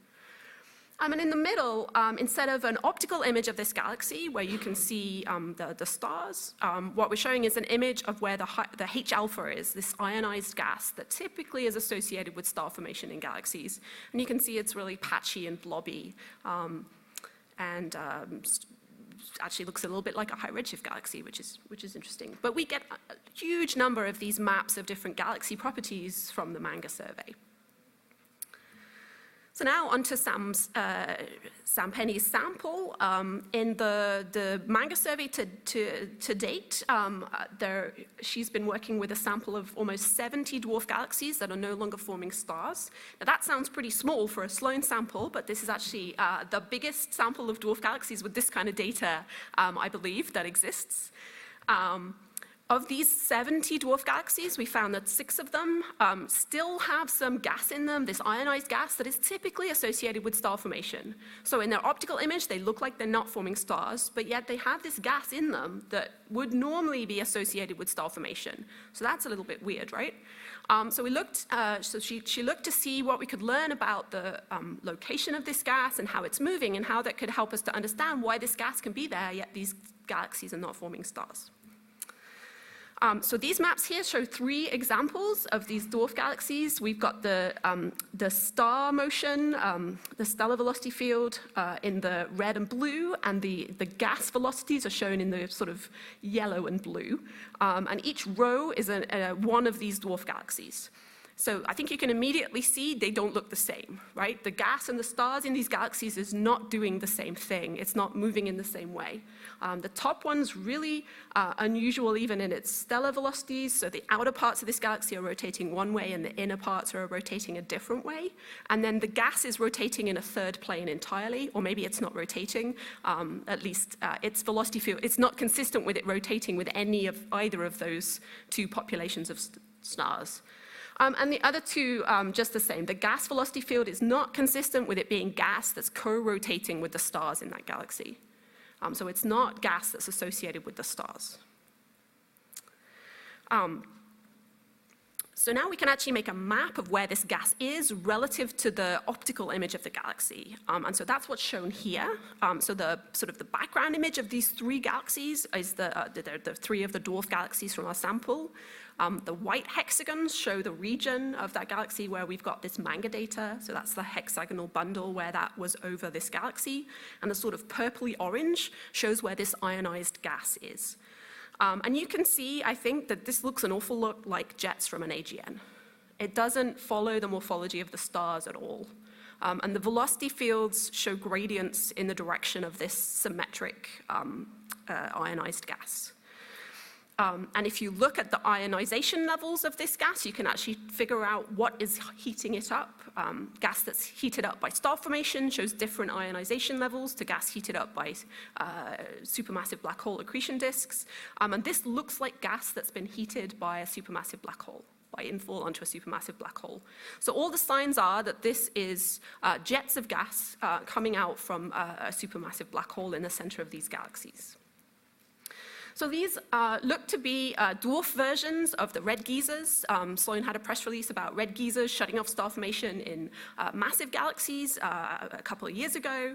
And in the middle, instead of an optical image of this galaxy where you can see the stars, what we're showing is an image of where the H alpha is, this ionized gas that typically is associated with star formation in galaxies. And you can see it's really patchy and blobby. And actually looks a little bit like a high redshift galaxy, which is interesting. But we get a huge number of these maps of different galaxy properties from the MaNGA survey. So now onto Sam Penny's sample. In the MaNGA survey to date, she's been working with a sample of almost 70 dwarf galaxies that are no longer forming stars. Now that sounds pretty small for a Sloan sample, but this is actually the biggest sample of dwarf galaxies with this kind of data, I believe, that exists. Of these 70 dwarf galaxies, we found that 6 of them still have some gas in them, this ionized gas that is typically associated with star formation. So in their optical image, they look like they're not forming stars, but yet they have this gas in them that would normally be associated with star formation. So that's a little bit weird, right? So we looked, she looked to see what we could learn about the location of this gas and how it's moving and how that could help us to understand why this gas can be there, yet these galaxies are not forming stars. So these maps here show 3 examples of these dwarf galaxies. We've got the star motion, the stellar velocity field in the red and blue, and the gas velocities are shown in the sort of yellow and blue. And each row is one of these dwarf galaxies. So I think you can immediately see they don't look the same, right? The gas and the stars in these galaxies is not doing the same thing. It's not moving in the same way. The top one's really unusual even in its stellar velocities. So the outer parts of this galaxy are rotating one way and the inner parts are rotating a different way. And then the gas is rotating in a third plane entirely, or maybe it's not rotating. At least its velocity field, it's not consistent with it rotating with either of those 2 populations of stars. And the other 2, just the same. The gas velocity field is not consistent with it being gas that's co-rotating with the stars in that galaxy. So it's not gas that's associated with the stars. So now we can actually make a map of where this gas is relative to the optical image of the galaxy. And so that's what's shown here. So the sort of the background image of these 3 galaxies is the 3 of the dwarf galaxies from our sample. The white hexagons show the region of that galaxy where we've got this MaNGA data. So that's the hexagonal bundle where that was over this galaxy. And the sort of purpley orange shows where this ionized gas is. And you can see, I think, that this looks an awful lot like jets from an AGN. It doesn't follow the morphology of the stars at all. And the velocity fields show gradients in the direction of this symmetric ionized gas. And if you look at the ionization levels of this gas, you can actually figure out what is heating it up. Gas that's heated up by star formation shows different ionization levels to gas heated up by supermassive black hole accretion disks. And this looks like gas that's been heated by a supermassive black hole, by infall onto a supermassive black hole. So all the signs are that this is jets of gas coming out from a supermassive black hole in the center of these galaxies. So these look to be dwarf versions of the red geysers. Sloan had a press release about red geysers shutting off star formation in massive galaxies a couple of years ago.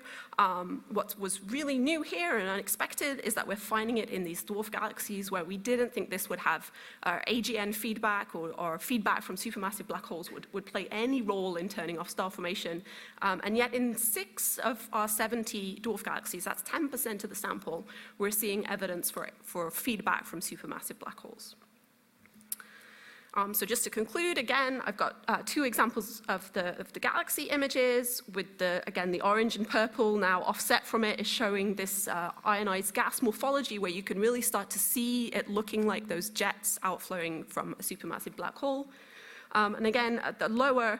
What was really new here and unexpected is that we're finding it in these dwarf galaxies where we didn't think this would have AGN feedback or feedback from supermassive black holes would play any role in turning off star formation. And yet in 6 of our 70 dwarf galaxies, that's 10% of the sample, we're seeing evidence for feedback from supermassive black holes. So just to conclude, again, I've got two examples of the galaxy images with again, the orange and purple now offset from it is showing this ionized gas morphology where you can really start to see it looking like those jets outflowing from a supermassive black hole. And again, at the lower,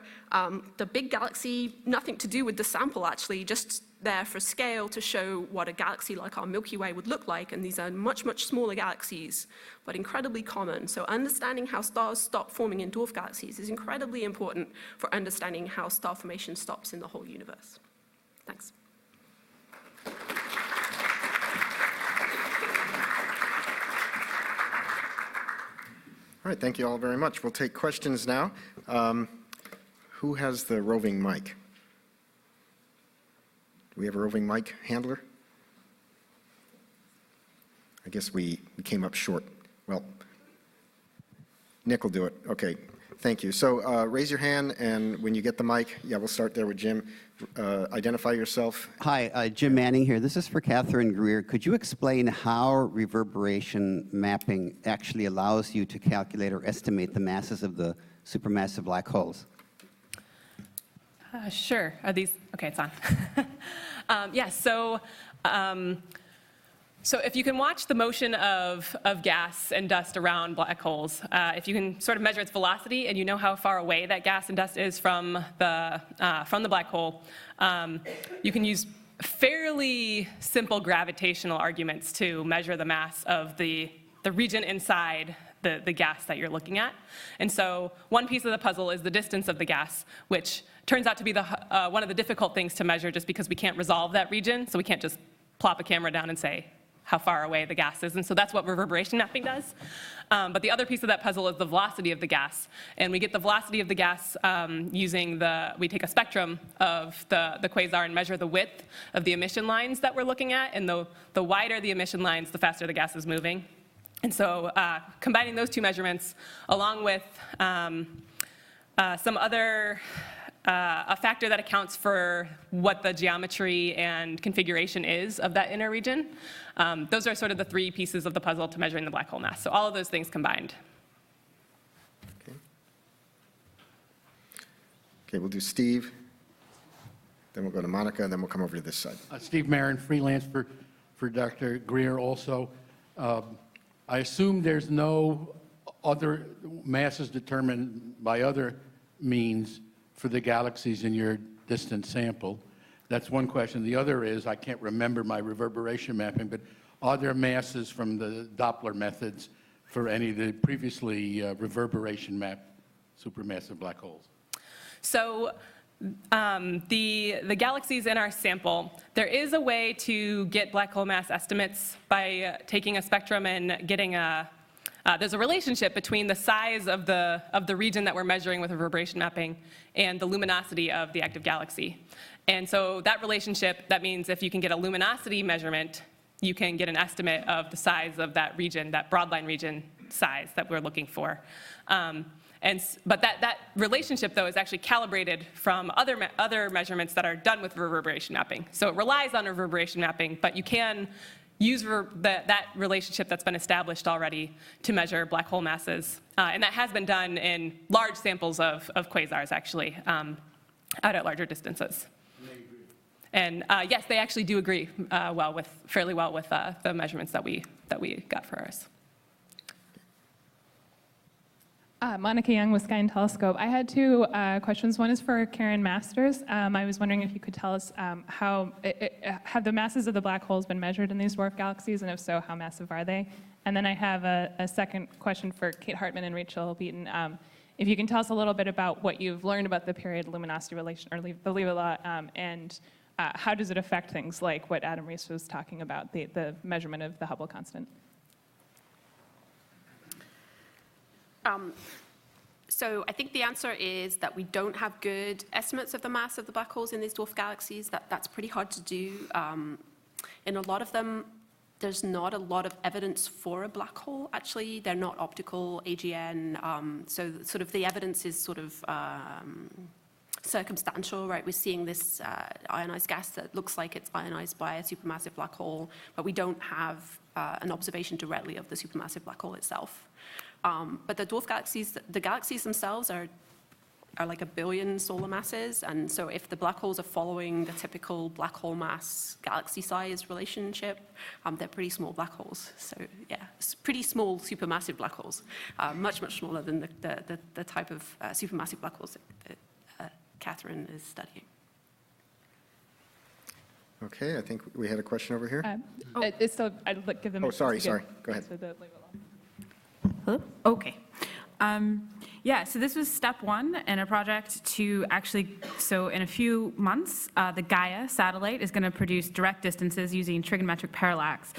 the big galaxy, nothing to do with the sample actually, just there for scale to show what a galaxy like our Milky Way would look like. And these are much, much smaller galaxies, but incredibly common. So understanding how stars stop forming in dwarf galaxies is incredibly important for understanding how star formation stops in the whole universe. Thanks. All right, thank you all very much. We'll take questions now. Who has the roving mic? Do we have a roving mic handler? I guess we came up short. Well, Nick will do it. Okay, thank you. So raise your hand, and when you get the mic, yeah, we'll start there with Jim. Identify yourself. Hi, Jim Manning here. This is for Katherine Grier. Could you explain how reverberation mapping actually allows you to calculate or estimate the masses of the supermassive black holes? Sure. Are these, okay, it's on. Yes, so if you can watch the motion of gas and dust around black holes, if you can sort of measure its velocity and you know how far away that gas and dust is from the black hole, you can use fairly simple gravitational arguments to measure the mass of the region inside the gas that you're looking at. And so one piece of the puzzle is the distance of the gas, which turns out to be one of the difficult things to measure just because we can't resolve that region, so we can't just plop a camera down and say how far away the gas is. And so that's what reverberation mapping does. But the other piece of that puzzle is the velocity of the gas. And we get the velocity of the gas using we take a spectrum of the quasar and measure the width of the emission lines that we're looking at. And the wider the emission lines, the faster the gas is moving. And so combining those two measurements along with some other a factor that accounts for what the geometry and configuration is of that inner region. Those are sort of the three pieces of the puzzle to measuring the black hole mass. So all of those things combined. Okay, we'll do Steve, then we'll go to Monica, and then we'll come over to this side. Steve Marin, freelance for Dr. Grier also. I assume there's no other masses determined by other means for the galaxies in your distant sample. That's one question. The other is, I can't remember my reverberation mapping, but are there masses from the Doppler methods for any of the previously reverberation mapped supermassive black holes? So the galaxies in our sample, there is a way to get black hole mass estimates by taking a spectrum and getting there's a relationship between the size of the region that we're measuring with reverberation mapping and the luminosity of the active galaxy. And so that relationship, that means if you can get a luminosity measurement, you can get an estimate of the size of that region, that broadline region size that we're looking for. But that relationship, though, is actually calibrated from other measurements that are done with reverberation mapping. So it relies on reverberation mapping, but you can use that relationship that's been established already to measure black hole masses. And that has been done in large samples of quasars, actually, out at larger distances. And yes, they actually do agree fairly well with the measurements that we got for ours. Monica Young with Sky and Telescope. I had two questions. One is for Karen Masters. I was wondering if you could tell us have the masses of the black holes been measured in these dwarf galaxies, and if so, how massive are they? And then I have a second question for Kate Hartman and Rachael Beaton. If you can tell us a little bit about what you've learned about the period-luminosity relation, or the Leavitt Law, and how does it affect things like what Adam Rees was talking about, the measurement of the Hubble constant? So I think the answer is that we don't have good estimates of the mass of the black holes in these dwarf galaxies. That's pretty hard to do. In a lot of them, there's not a lot of evidence for a black hole, actually. They're not optical, AGN, so sort of the evidence is sort of circumstantial, right? We're seeing this ionized gas that looks like it's ionized by a supermassive black hole, but we don't have an observation directly of the supermassive black hole itself. But the dwarf galaxies, the galaxies themselves are like 1 billion solar masses, and so if the black holes are following the typical black hole mass galaxy size relationship, they're pretty small black holes. So yeah, it's pretty small supermassive black holes, much smaller than the type of supermassive black holes that Katherine is studying. Okay, I think we had a question over here. It's still, I'd give them. Oh, sorry, go ahead. So the Leavitt Law. Hello? Okay. Yeah, so this was step one in a project to actually, so in a few months, the Gaia satellite is going to produce direct distances using trigonometric parallax.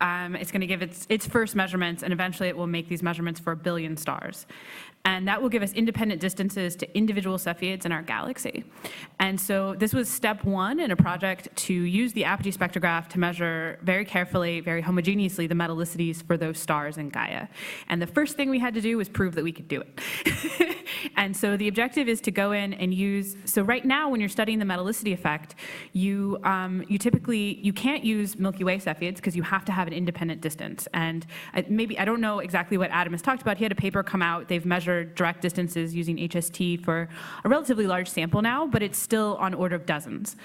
It's going to give its first measurements, and eventually it will make these measurements for 1 billion stars. And that will give us independent distances to individual Cepheids in our galaxy. And so this was step one in a project to use the APOGEE spectrograph to measure very carefully, very homogeneously, the metallicities for those stars in Gaia. And the first thing we had to do was prove that we could do it. And so the objective is to go in and use, so right now when you're studying the metallicity effect, you can't use Milky Way Cepheids because you have to have an independent distance. And I don't know exactly what Adam has talked about. He had a paper come out. They've measured direct distances using HST for a relatively large sample now, but it's still on order of dozens.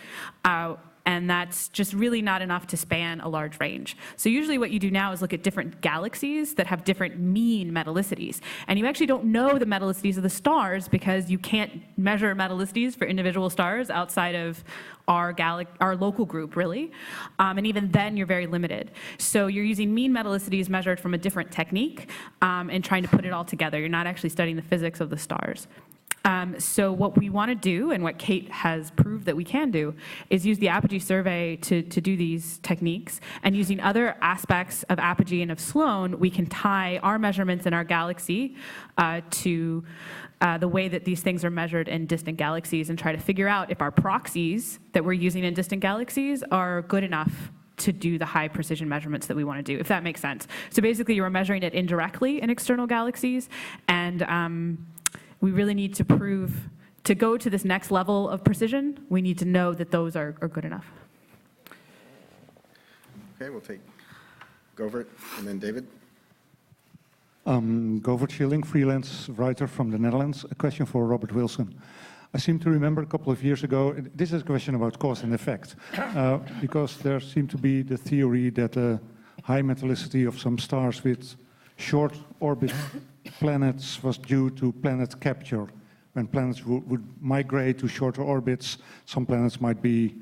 And that's just really not enough to span a large range. So usually what you do now is look at different galaxies that have different mean metallicities. And you actually don't know the metallicities of the stars because you can't measure metallicities for individual stars outside of our local group, really. And even then, you're very limited. So you're using mean metallicities measured from a different technique and trying to put it all together. You're not actually studying the physics of the stars. So what we want to do, and what Kate has proved that we can do, is use the APOGEE survey to do these techniques. And using other aspects of APOGEE and of Sloan, we can tie our measurements in our galaxy to the way that these things are measured in distant galaxies and try to figure out if our proxies that we're using in distant galaxies are good enough to do the high precision measurements that we want to do, if that makes sense. So basically, you're measuring it indirectly in external galaxies, and we really need to prove, to go to this next level of precision, we need to know that those are good enough. Okay, we'll take Govert and then David. Govert Schilling, freelance writer from the Netherlands. A question for Robert Wilson. I seem to remember a couple of years ago, this is a question about cause and effect, because there seemed to be the theory that the high metallicity of some stars with short orbit planets was due to planet capture. When planets would migrate to shorter orbits, some planets might be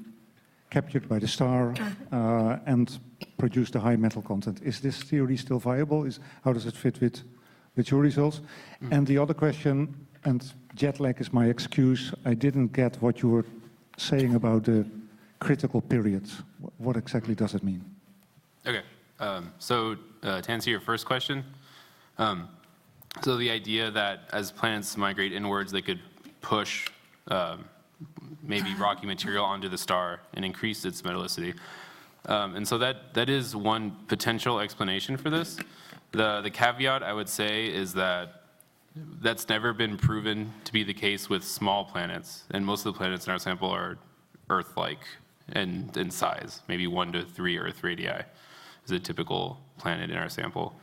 captured by the star and produce the high metal content. Is this theory still viable? How does it fit with your results? And the other question, and jet lag is my excuse, I didn't get what you were saying about the critical periods. What exactly does it mean? Okay, so to answer your first question, so the idea that as planets migrate inwards, they could push maybe rocky material onto the star and increase its metallicity. And so that is one potential explanation for this. The caveat I would say is that that's never been proven to be the case with small planets, and most of the planets in our sample are Earth-like in size. Maybe 1 to 3 Earth radii is a typical planet in our sample.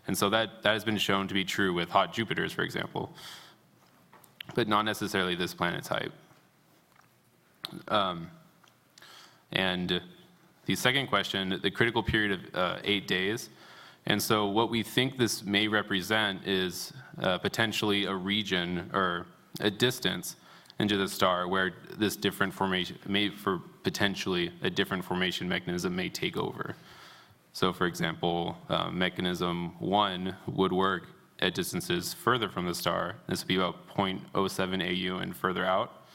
And so that has been shown to be true with hot Jupiters, for example, but not necessarily this planet type. And the second question, the critical period of 8 days. And so what we think this may represent is potentially a region or a distance into the star where this different formation, potentially a different formation mechanism may take over. So for example, mechanism 1 would work at distances further from the star. This would be about 0.07 AU and further out,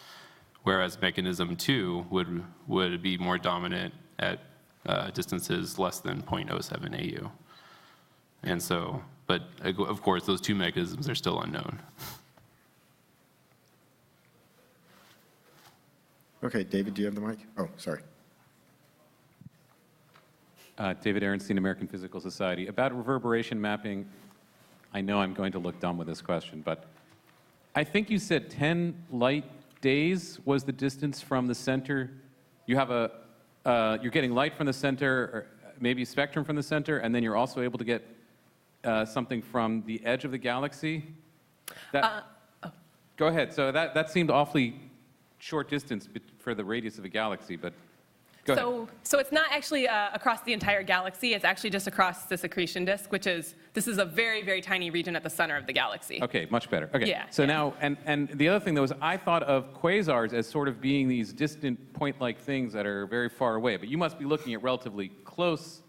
whereas mechanism 2 would be more dominant at distances less than 0.07 AU. And so, but of course, those two mechanisms are still unknown. Okay, David, do you have the mic? Oh, sorry. David Ehrenstein, American Physical Society. About reverberation mapping, I know I'm going to look dumb with this question, but I think you said 10 light days was the distance from the center. You have you're getting light from the center, or maybe spectrum from the center, and then you're also able to get something from the edge of the galaxy? Go ahead. So that seemed awfully short distance for the radius of a galaxy, but go ahead. So it's not actually across the entire galaxy. It's actually just across this accretion disk, this is a very, very tiny region at the center of the galaxy. Okay, much better. Okay. Yeah, So yeah. now, and the other thing though is I thought of quasars as sort of being these distant point-like things that are very far away, but you must be looking at relatively close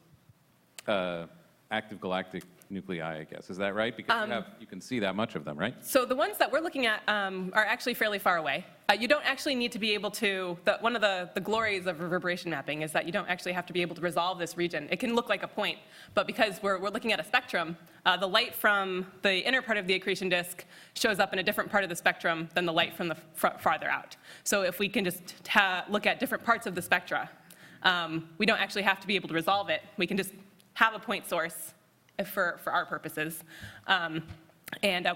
active galactic nuclei, I guess. Is that right? Because you can see that much of them, right? So the ones that we're looking at are actually fairly far away. You don't actually need to be able to, one of the glories of reverberation mapping is that you don't actually have to be able to resolve this region. It can look like a point, but because we're looking at a spectrum, the light from the inner part of the accretion disk shows up in a different part of the spectrum than the light from the farther out. So if we can just look at different parts of the spectra, we don't actually have to be able to resolve it. We can just have a point source for our purposes, and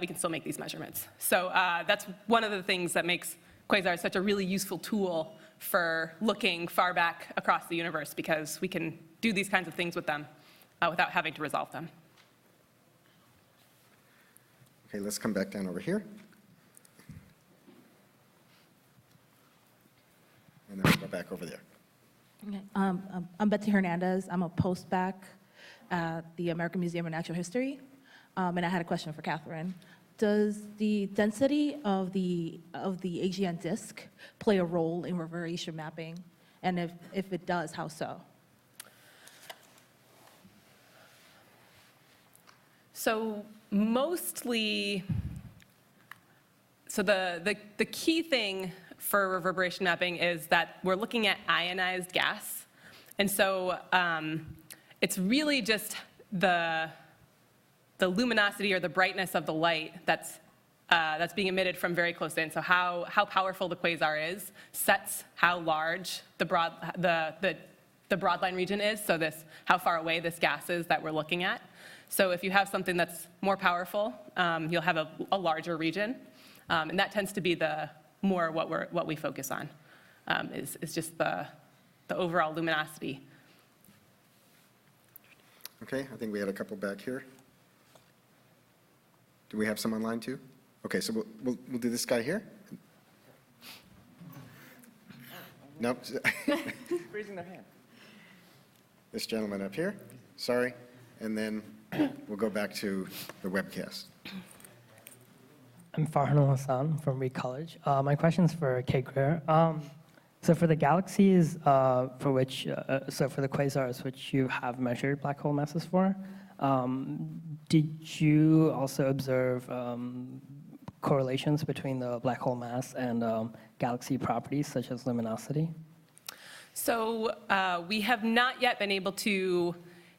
we can still make these measurements. So that's one of the things that makes quasars such a really useful tool for looking far back across the universe, because we can do these kinds of things with them without having to resolve them. Okay, let's come back down over here. And then we'll go back over there. Okay. I'm Betsy Hernandez. I'm a postbac at the American Museum of Natural History, and I had a question for Katherine. Does the density of the AGN disk play a role in reverberation mapping? And if it does, how so? So mostly, so the key thing for reverberation mapping is that we're looking at ionized gas. And so it's really just the luminosity or the brightness of the light that's being emitted from very close in. So how powerful the quasar is sets how large the broadline region is, so how far away this gas is that we're looking at. So if you have something that's more powerful, you'll have a larger region, and that tends to be what we focus on, is just the overall luminosity. Okay, I think we had a couple back here. Do we have some online too? Okay, so we'll do this guy here. Nope. Raising their hand. This gentleman up here, sorry, and then we'll go back to the webcast. I'm Farhan Hassan from Reed College. My question's for Kate Grier. So for the galaxies, so for the quasars, which you have measured black hole masses for, did you also observe correlations between the black hole mass and galaxy properties, such as luminosity? So we have not yet been able to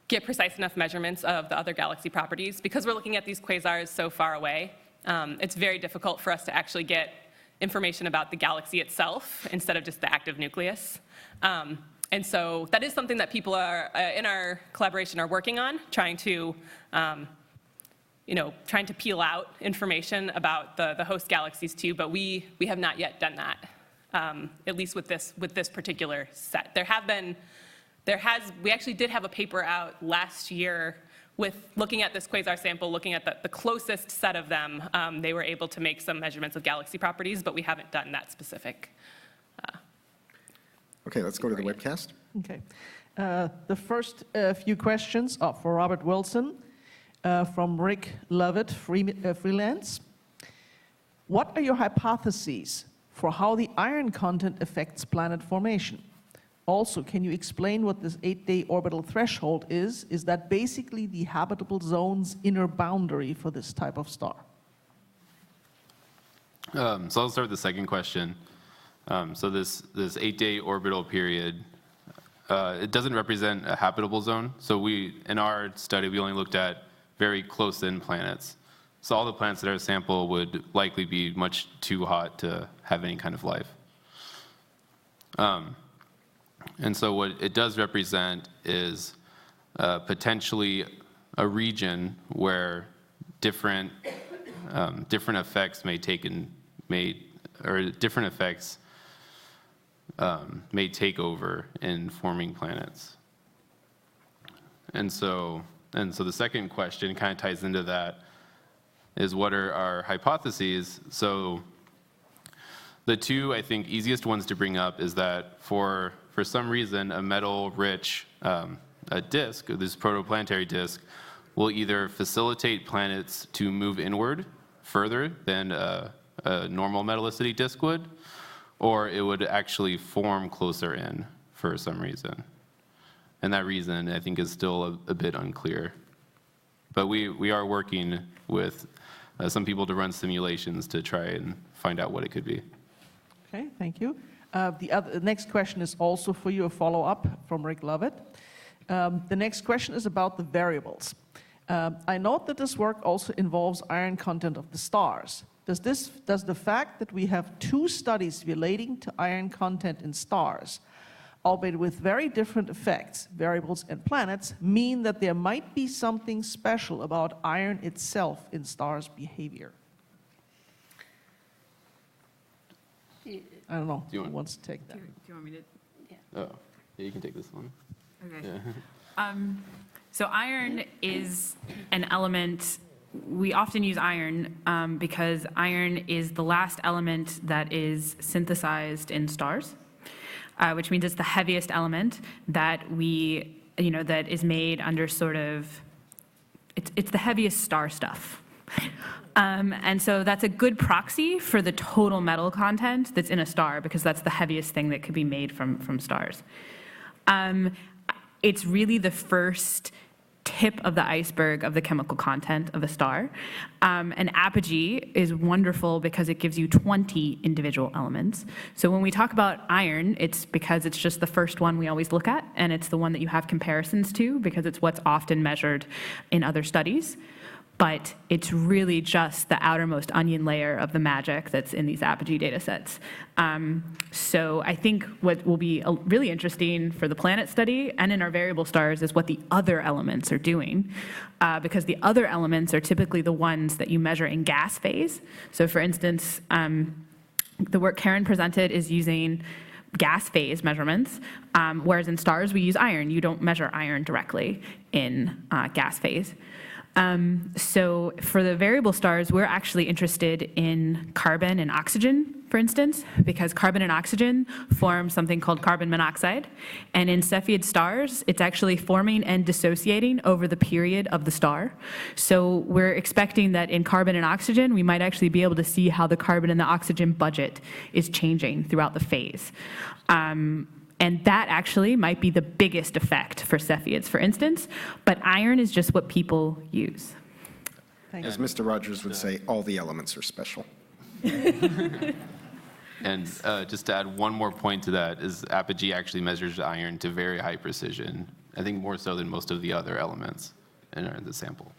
get precise enough measurements of the other galaxy properties. Because we're looking at these quasars so far away, it's very difficult for us to actually get information about the galaxy itself instead of just the active nucleus. And so that is something that people in our collaboration are working on, trying to peel out information about the host galaxies too, but we have not yet done that, at least with this particular set. We actually did have a paper out last year with looking at this quasar sample, looking at the closest set of them. They were able to make some measurements of galaxy properties, but we haven't done that specific. Okay, let's go to the webcast. Okay. The first few questions are for Robert Wilson from Rick Leavitt, freelance. What are your hypotheses for how the iron content affects planet formation? Also, can you explain what this 8-day orbital threshold is? Is that basically the habitable zone's inner boundary for this type of star? So I'll start with the second question. So this 8-day orbital period, it doesn't represent a habitable zone. So in our study, we only looked at very close-in planets. So all the planets that are sampled would likely be much too hot to have any kind of life. And so what it does represent is potentially a region where different effects may take over in forming planets. And so And so the second question kind of ties into that, is what are our hypotheses? So the two, I think, easiest ones to bring up is that for some reason, a metal-rich a disk, this protoplanetary disk, will either facilitate planets to move inward further than a normal metallicity disk would, or it would actually form closer in for some reason. And that reason, I think, is still a bit unclear. But we are working with some people to run simulations to try and find out what it could be. Okay, thank you. The next question is also for you, a follow-up from Rick Leavitt. The next question is about the variables. I note that this work also involves iron content of the stars. Does the fact that we have two studies relating to iron content in stars, albeit with very different effects, variables and planets, mean that there might be something special about iron itself in stars' behavior? I don't know who wants to take that. Do you want me to? Yeah. Oh, yeah, you can take this one. Okay. Yeah. So iron is an element, we often use iron because iron is the last element that is synthesized in stars, which means it's the heaviest element that that is made under sort of, it's the heaviest star stuff. And so that's a good proxy for the total metal content that's in a star, because that's the heaviest thing that could be made from stars. It's really the first tip of the iceberg of the chemical content of a star. And APOGEE is wonderful because it gives you 20 individual elements. So when we talk about iron, it's because it's just the first one we always look at, and it's the one that you have comparisons to because it's what's often measured in other studies. But it's really just the outermost onion layer of the magic that's in these APOGEE data sets. So I think what will be really interesting for the planet study and in our variable stars is what the other elements are doing, because the other elements are typically the ones that you measure in gas phase. So for instance, the work Karen presented is using gas phase measurements, whereas in stars we use iron. You don't measure iron directly in gas phase. So for the variable stars, we're actually interested in carbon and oxygen, for instance, because carbon and oxygen form something called carbon monoxide. And in Cepheid stars, it's actually forming and dissociating over the period of the star. So we're expecting that in carbon and oxygen, we might actually be able to see how the carbon and the oxygen budget is changing throughout the phase. And that actually might be the biggest effect for Cepheids, for instance, but iron is just what people use. As Mr. Rogers would say, all the elements are special. And just to add one more point to that is APOGEE actually measures iron to very high precision, I think more so than most of the other elements in the sample.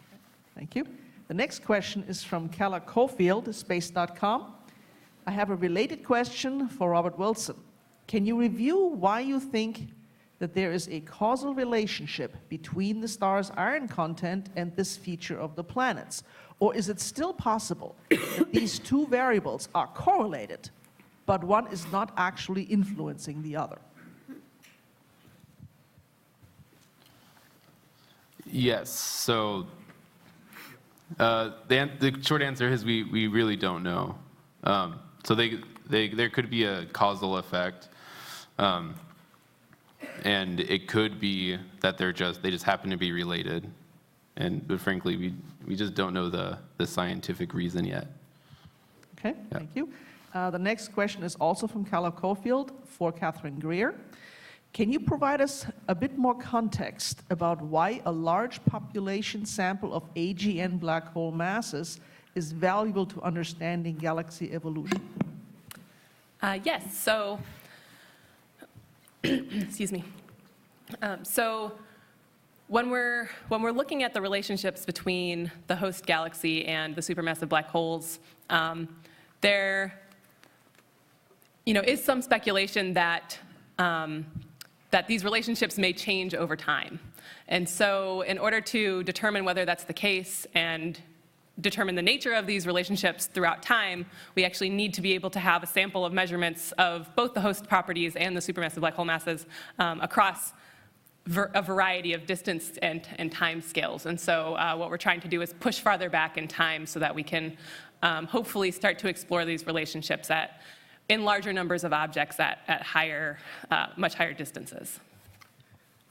Thank you. The next question is from Kala Cofield, space.com. I have a related question for Robert Wilson. Can you review why you think that there is a causal relationship between the star's iron content and this feature of the planets? Or is it still possible that these two variables are correlated, but one is not actually influencing the other? Yes, so the short answer is we really don't know. So there could be a causal effect. And it could be that they just happen to be related, but frankly, we just don't know the scientific reason yet. Okay, thank you. The next question is also from Kala Cofield for Katherine Grier. Can you provide us a bit more context about why a large population sample of AGN black hole masses is valuable to understanding galaxy evolution? Yes, so excuse me. So when we're looking at the relationships between the host galaxy and the supermassive black holes, there is some speculation that that these relationships may change over time. And so in order to determine whether that's the case and determine the nature of these relationships throughout time, we actually need to be able to have a sample of measurements of both the host properties and the supermassive black hole masses across a variety of distance and time scales. And so what we're trying to do is push farther back in time so that we can hopefully start to explore these relationships in larger numbers of objects at much higher distances.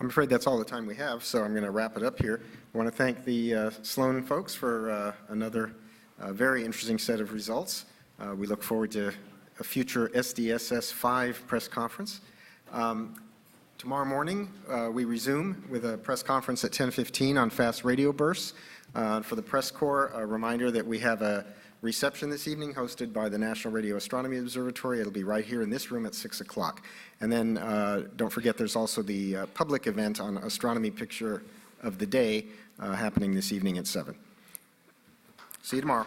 I'm afraid that's all the time we have, so I'm going to wrap it up here. I want to thank the Sloan folks for another very interesting set of results. We look forward to a future SDSS 5 press conference. Tomorrow morning, we resume with a press conference at 10:15 on fast radio bursts. For the press corps, a reminder that we have a reception this evening hosted by the National Radio Astronomy Observatory. It'll be right here in this room at 6 o'clock. And then don't forget there's also the public event on Astronomy Picture of the Day happening this evening at 7. See you tomorrow.